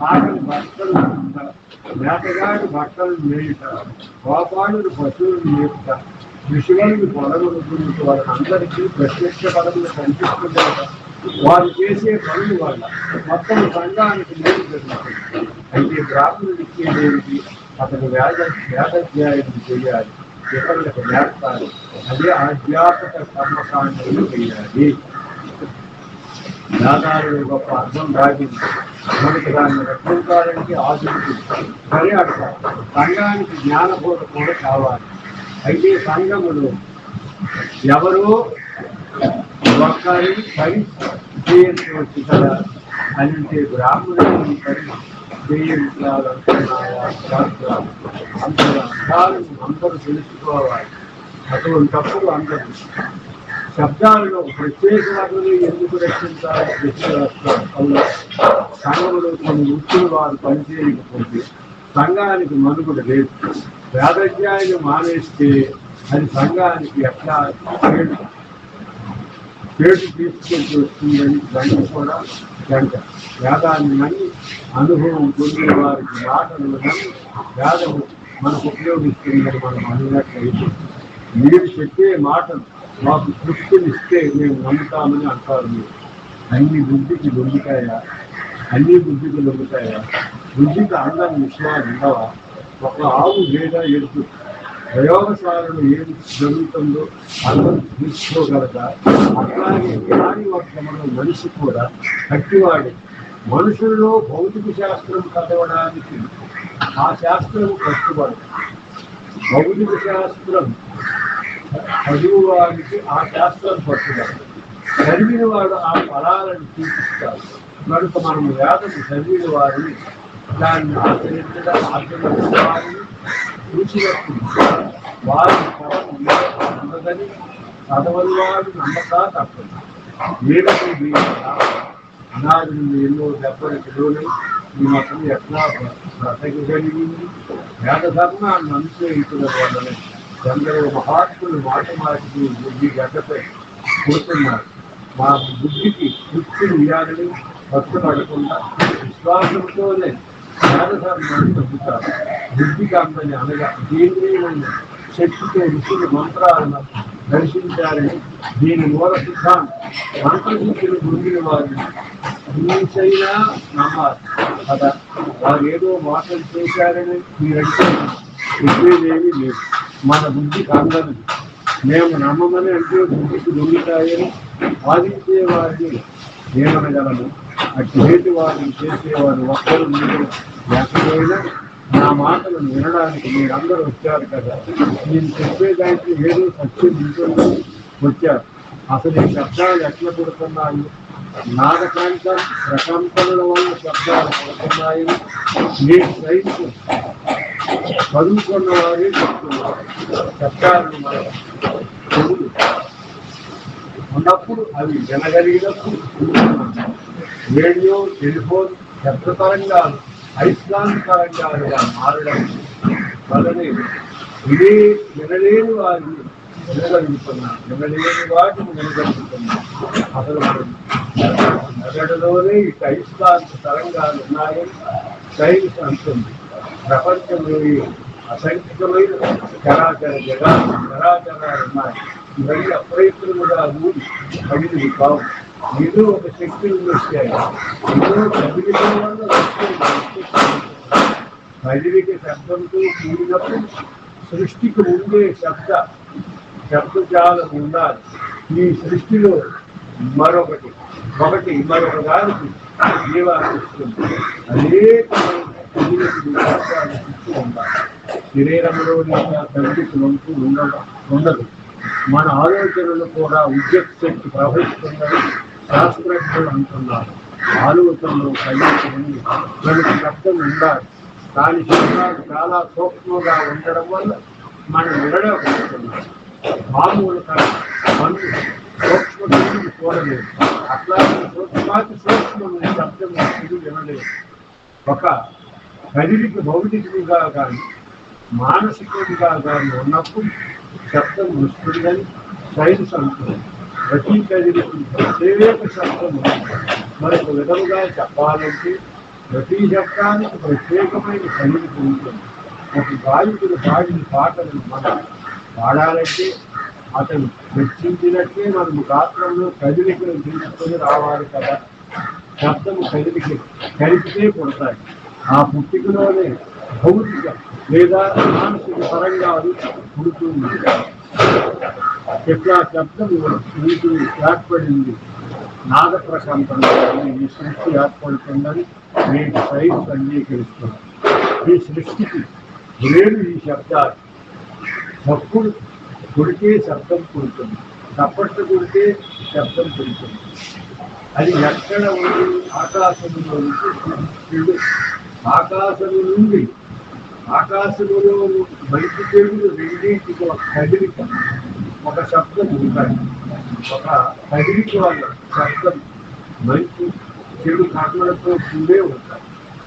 ఆకలి బట్టలు మేతగాడి బట్టలు మేయుట, గోపాలుడు పశువులను మేపుట, ఋషులను పొలములు గురించి వాళ్ళందరికీ ప్రత్యక్ష పదములు కనిపిస్తుందట. వారు చేసే పనుల వల్ల మొత్తం సంఘానికి మేలు జరుగుతుంది. అయితే బ్రాహ్మణుడు ఇచ్చేదేమిటి? అతను వేదాధ్యాయం చేయాలి, ఇతరులకు నేర్పాలి. అదే ఆధ్యాత్మిక కర్మకాండలు చేయాలి. వేదాలలో గొప్ప అర్థం రాగింది. మనకి దాన్ని రక్షించాలంటే ఆసక్తి సరే అర్థం. సంఘానికి జ్ఞానబోధ కూడా కావాలి. అయితే సంఘములు ఎవరో ఒక్కరిని పని చేయవచ్చు కదా అంటే బ్రాహ్మణుని పని చేయించాలనుకున్నాయా? అందరూ తెలుసుకోవాలి. అటువంటప్పుడు అందరూ శబ్దాలలో ప్రత్యేక వర్ణులు ఎందుకు రక్షించాలని ప్రశ్న వస్తారు. సంఘంలో కొన్ని వృత్తులు వారు పనిచేయకపోతే సంఘానికి మనుగడ లేదు. వేదాధ్యాయం మానేస్తే అది సంఘానికి ఎట్లా పేటు తీసుకొచ్చి వస్తుందని దాన్ని కూడా గంట. వేదాన్ని నమ్మి అనుభవం పొందిన వారికి మాటలు నమ్మి వేదము మనకు ఉపయోగిస్తుందని మనం అన్నట్లయితే మీరు చెప్పే మాటలు మాకు తృప్తినిస్తే మేము నమ్ముతామని అంటారు. మీరు అన్ని బుద్ధికి లొంగుతాయా? అన్ని బుద్ధికి లొంగుతాయా? బుద్ధికి అందరి విషయాలు ఉండవా? ఒక ఆవు లేదా ఎడుతు ప్రయోగశాలను ఏమి జరుగుతుందో అందరూ తీసుకోగలగా? అట్లాగే జ్ఞాని వర్గంలో మనిషి కూడా గట్టివాడి. మనుషుల్లో భౌతిక శాస్త్రం చదవడానికి ఆ శాస్త్రం కట్టుబడదు. భౌతిక శాస్త్రం చదువు వారికి ఆ శాస్త్రం పట్టుబడదు. చదివిన వాడు ఆ ఫలాలను చూపిస్తారు. కనుక మనం వేదము చదివిన వారిని దాన్ని ఆచరించడం వారిని చూసినప్పుడు వారి ఫలం ఉన్నదని చదవని వాడు నమ్మకా తప్పదు. వీళ్ళకు అనాది నుండి ఎన్నో దెబ్బలకు లోనై ఈ మతం ఎట్లా బ్రతకగలిగింది? వేద ధర్మాన్ని అనుసరించడం వల్లనే కొందరు మహాత్ములు మాట మాటికి బుద్ధి గడ్డపై కూర్చున్నారు. మా బుద్ధికి తృప్తిని ఇవ్వాలని భక్తులు అడగకుండా విశ్వాసంతోనే వేద ధర్మాన్ని నమ్ముతారు. బుద్ధికి అందని అనగా కేంద్రీయమైన శక్తితో ఋషులు మంత్రాలను దర్శించారని దీని మూల సిద్ధాంతం. మంత్రశక్తిని పొందిన వారిని ఇంచైనా నమ్మాలి కదా. వారు ఏదో మాటలు చేశారని మీరంటే చెప్పేదేమీ లేదు. మన బుద్ధికి అందదు. మేము నమ్మమని అంటే బుద్ధికి దొంగితాయని వాదించే వారిని ఏమనగలము? అటు హేతు వారిని చేసేవారు ఒక్కరు మీరు లేకపోయినా నా మాటలను వినడానికి మీరందరూ వచ్చారు కదా. నేను చెప్పేదానికి ఏదో సత్యం ఉంటుందని వచ్చారు. అసలు ఈ శబ్దాలు ఎట్లా పుడుతున్నాయి, నాగకాంతం ప్రకంపనల వల్ల శబ్దాలు పుడుతున్నాయి. నేను రైతు చదువుకున్న వారే చెప్తున్నారు. శబ్దాలను మనం చెవులు ఉన్నప్పుడు అవి వినగలిగినప్పుడు రేడియో, టెలిఫోన్ శబ్ద తరంగాలు ఐస్లాండ్ తరంగాలుగా మారడం వల్లనే ఇదే వినలేని వారిని వినగలుగుతున్నారు, వినలేని వాటిని వినగలుగుతున్నారు. అసలు మెదడులోనే ఇటు ఐస్లాండ్ తరంగాలు ఉన్నాయని సైన్స్ అంటుంది. ప్రపంచంలో అసంఖ్యమైన చరాచరాలు ఉన్నాయి. ఇవన్నీ అప్రయత్నముగా మూడి పడినవి కావు. ఏదో ఒక శక్తులు వచ్చాయి. ఏదో కదిలిక వల్ల కదిలిక శబ్దంతో కూడినప్పుడు సృష్టికి ఉండే శబ్దజాలం ఉండాలి. ఈ సృష్టిలో మరొక దానికి జీవాన్నిస్తుంది. అనేకమైన శరీరంలోని కదిలికలు ఉండదు. మన ఆలోచనలు కూడా విద్యుత్ శక్తి ప్రవహిస్తుందని శాస్త్రజ్ఞులు అంటున్నారు. ఆలోచనలో కదిలికలు మనకి శబ్దం ఉండాలి. దాని శబ్దాలు చాలా సూక్ష్మంగా ఉండడం వల్ల మనం వినలేకపోతున్నాం. మామూలు మనుషులు సూక్ష్మను చూడలేదు. అట్లాగే సూక్ష్మమైన శబ్దం వినలేదు. ఒక కదిలిక భౌతికంగా కానీ మానసికంగా కానీ ఉన్నప్పుడు శబ్దం వస్తుందని సైన్స్ అంటుంది. ప్రతి కదిలికి ప్రత్యేక శబ్దం మరొక విధముగా చెప్పాలంటే ప్రతి శబ్దానికి ప్రత్యేకమైన కదిలిక ఉంటుంది. ఒక గాయకుడు పాడిన పాటలను మనం పాడాలంటే అతను చర్చించినట్టే మనము గాత్రంలో కదిలికలు తీసుకొని రావాలి కదా. శబ్దము కలిపితే పుడతాయి. ఆ పుట్టికలోనే భౌతిక లేదా మానసిక తరంగాలు పుడుతుంది. ఎట్లా శబ్దము నీకు ఏర్పడింది, నాద ప్రకంపనలో ఈ సృష్టి ఏర్పడుతుందని నేను సైన్స్ అంగీకరిస్తున్నాను. ఈ సృష్టికి లేదు ఈ శబ్దాలు. తప్పుడు కొడితే శబ్దం పుడుతుంది, తప్పట్లు కొడితే శబ్దం పుడుతుంది. అది ఎక్కడ ఉంది? ఆకాశంలో నుంచి ఆకాశములో మంచి చెడులు రెండింటికి ఒక కదిలిక, ఒక శబ్దం ఉంటాయి. ఒక కదిలిక వల్ల శబ్దం మంచి చెడు కర్మలతో కూడే ఉంటాయి.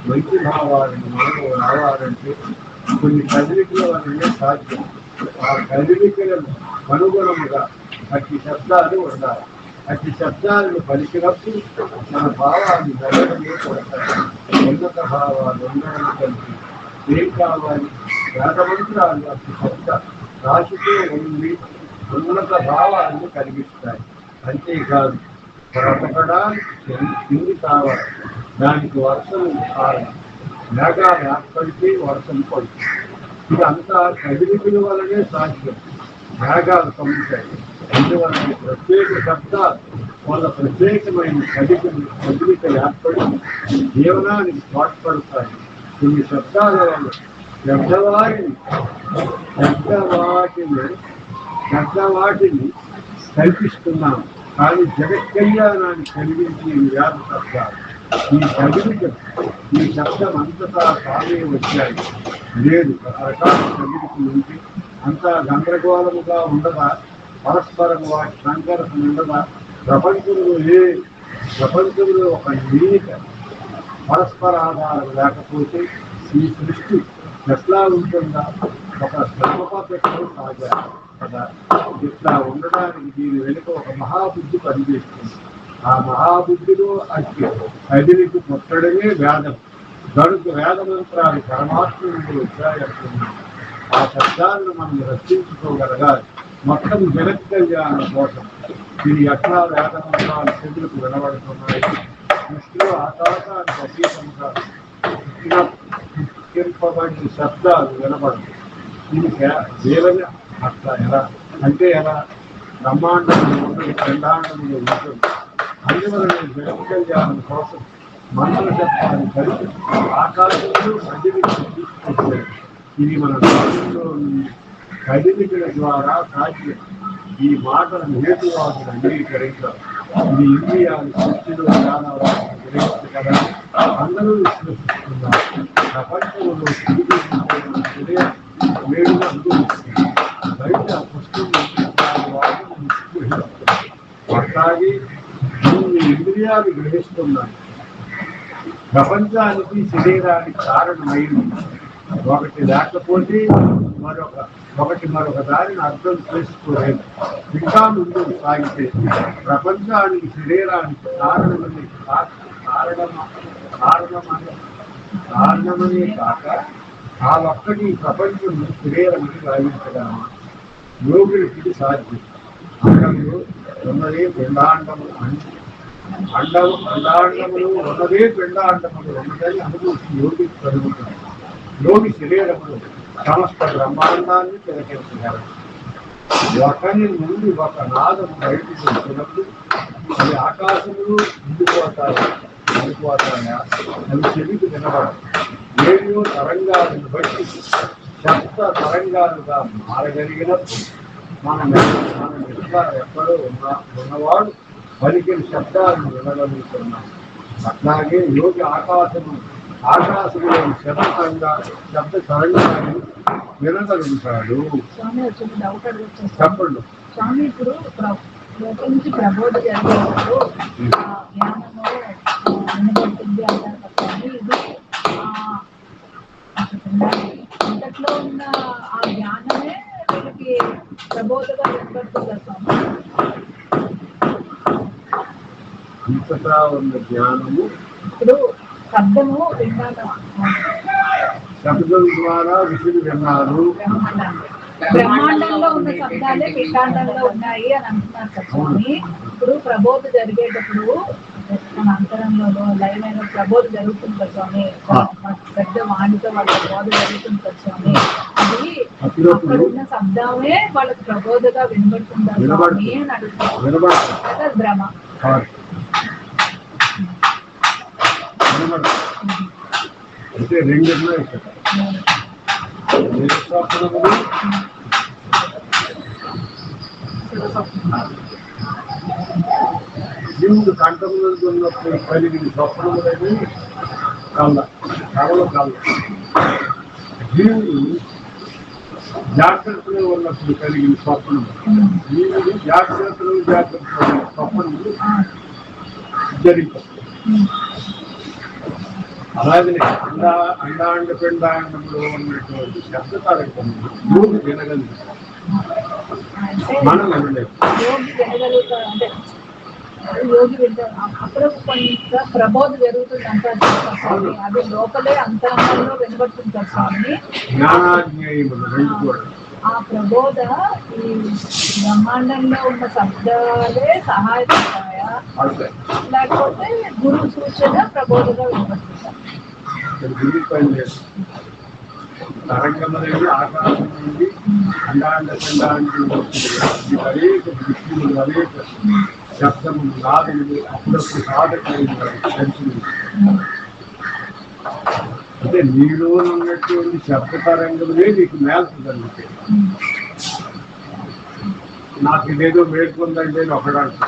మంచి భావాలను మనం రావాలంటే కొన్ని కదిలికల వల్లనే సాధ్యం. ఆ కదిలికలను అనుగుణముగా అట్టి శబ్దాలు ఉండాలి. అట్టి శబ్దాలను పలికినప్పుడు మన భావాన్ని మెదడులో కొడతాయి. ఉన్నత భావాలు ఉండడం కలిసి ఏం కావాలి? వేదమంత్రాలు అట్టి శబ్ద రాశితో ఉండి ఉన్నత భావాలను కలిగిస్తాయి. అంతేకాదు బ్రతకడానికి తిండి కావాలి. దానికి వర్షం కావాలి. మేఘాలు ఏర్పడితే వర్షం పడుతుంది. ఇదంతా కదిలికల వల్లనే సాధ్యం. మేఘాలు కమ్ముతాయి. అందువల్ల ప్రత్యేక శబ్దాలు వాళ్ళ ప్రత్యేకమైన కదిలిక ఏర్పడి జీవనానికి తోడ్పడతాయి. కొన్ని శబ్దాల వల్ల పెద్దవాటిని కల్పిస్తున్నాం. కానీ జగత్ కళ్యాణాన్ని కలిగించే వ్యాధ శబ్దాలు. ఈ కదిలిక ఈ శబ్దం అంతటా తానే వచ్చాయి. లేదు రకరకాల కదిలిక ఉంటే అంతా గందరగోళముగా ఉండదా? పరస్పరం వాటి సంఘర్షణ ఉండదా? ప్రపంచంలో ఒక నీక పరస్పర ఆధారం లేకపోతే ఈ సృష్టి ఎట్లా ఉంటుందా? ఒక శ్రమ పద్ధతిలో సాగాలి కదా. ఇట్లా ఉండడానికి దీని వెనుక ఒక మహాబుద్ధి పనిచేస్తుంది. ఆ మహాబుద్ధిలో అట్టి కదిలికి పుట్టడమే వేదం. గడుపు వేద మంత్రాలు పరమాత్మ నుండి వచ్చాయంటున్నాం. ఆ శబ్దాలను మనం రక్షించుకోగలగాలి. మొత్తం జగత్ కళ్యాణం కోసం ఇది ఎట్లా వేద మంత్రాలు చెదులకు వినబడుతున్నాయి. దృష్టిలో ఆకాశానికి అతీతంగా పుట్టింపబడిన శబ్దాలు వినబడదు. ఇది దేవుని అట్లా ఎలా అంటే ఎలా? బ్రహ్మాండంలో ఉన్నది ఖండాండంలో ఉంటుంది. అందువలన జగత్ కళ్యాణం కోసం మంత్ర శబ్దాన్ని కలిసి ఆకాశంలో కదిలికలు తీసుకొచ్చారు. ఇది మన రాష్ట్రంలో కదిలికల ద్వారా సాధ్యం. ఈ మాటలను హేతువాదులు అంగీకరించారు. ఇది ఇంద్రియాలు సృష్టిలో జ్ఞానాలను గ్రహించగలని అందరూ విశ్వసిస్తున్నారు. ప్రపంచంలో వేడుగా అనుభవిస్తుంది. బయట పుష్పం అట్లాగే ఇంద్రియాలు గ్రహిస్తున్నాయి. ప్రపంచానికి శరీరానికి కారణమైంది ఒకటి, లేకపోతే మరొక దానిని అర్థం చేసుకోలేదు. ఇంకా ముందుకు సాగితే ప్రపంచానికి శరీరానికి కారణమనే కాక ఆ ఒక్కటి ప్రపంచం శరీరమని భావించగలమా? యోగుడికి సాధ్యం. అండంలో ఉన్నదే పిండాండము అండాండములు ఉన్నదే పిండాండములు ఉన్నదని అనుభూతి యోగికి కలుగుతుంది. యోగి శరీరములు సమస్త బ్రహ్మాండాన్ని తిలకించగలరు. ఒకరి నుండి ఒక నాదము బయటికి వచ్చినప్పుడు అది ఆకాశములు ఉండిపోతాయా అవి చెవికి వినబడదు. రేడియో తరంగాలను బట్టి శబ్ద తరంగాలుగా మారగలిగినప్పుడు మన ఎక్కడో ఉన్నవాడు పలికిన శబ్దాలను వినగలుగుతున్నాం. అట్లాగే యోగి ఆకాశంలోని శబ్ద తరంగాన్ని వినగలుగుతాడు. చెప్పండి స్వామి, ఇప్పుడు లోపల నుంచి ప్రబోధ జరిగేటప్పుడు జ్ఞానము వినబడుతుంది అంటారు కదా. ఇది అంతట్లో ఉన్న ఆ జ్ఞానమే వీళ్ళకి ప్రబోధగా వినబడుతుంది స్వామి. అంతటా ఉన్న జ్ఞానము ఇప్పుడు శబ్దము విన్నాను, శబ్దం ద్వారా ఋషులు విన్నారు. బ్రహ్మాండంలో ఉన్న శబ్దాలే పిండాండంలో ఉన్నాయి అని అంటున్నారు కదా స్వామి. ఇప్పుడు ప్రబోధ జరిగేటప్పుడు మన అంతరంలో లైవ్ అయిన ప్రబోధ జరుగుతుంది కదా స్వామి. పెద్ద వాణితో వాళ్ళ ప్రబోధ జరుగుతుంది కదా స్వామి. అది అక్కడ ఉన్న శబ్దమే వాళ్ళకి ప్రబోధగా వినబడుతుందా స్వామి అని అడుగుతారు. భ్రమ అంటే రెండు ఉన్నాయి ఇక్కడ. జీవుడు కంఠములందు ఉన్నప్పుడు కలిగిన స్వప్నములని కళలు జీవుడు జాగ్రత్తలో ఉన్నప్పుడు కలిగిన స్వప్నము, జీవుడు జాగ్రత్తలో స్వప్నములు జరిగిపోతాయి. అలాగే అండాండ పిండాండంలో ఉన్నటువంటి శబ్ద తరంగములు యోగి వినగలుగుతారు, మనం వినలేదు. యోగి వింటారు. అప్పుడు కొంత ప్రబోధ జరుగుతుంది అంటారు స్వామి. అది లోపలే అంతరంగంలో వినబడుతుంది స్వామి. జ్ఞానాజ్ఞేయములు రెండు కూడా. ఆ ప్రబోధ ఈ బ్రహ్మాండంలో ఉన్న శబ్దాలే సహాయపడతాయా, లేకపోతే గురు సూచన ప్రబోధగా వినబడుతుందా? తరంగములకి ఆకాశం నుండి అండాండ పిండాండం అనేక దృష్టిలు, అనేక శబ్దములు, నాదులు అప్పుడప్పుడు సాధకులు తెలుసు. అంటే నీలో ఉన్నటువంటి శబ్ద తరంగములే నీకు మేల్చగలుగుతాయి. నాకు ఇదేదో మేల్కొందంటే ఒకడాంటే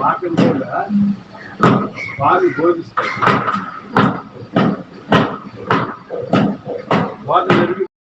పాఠం కూడా వారు బోధిస్తారు. వారు జరిగి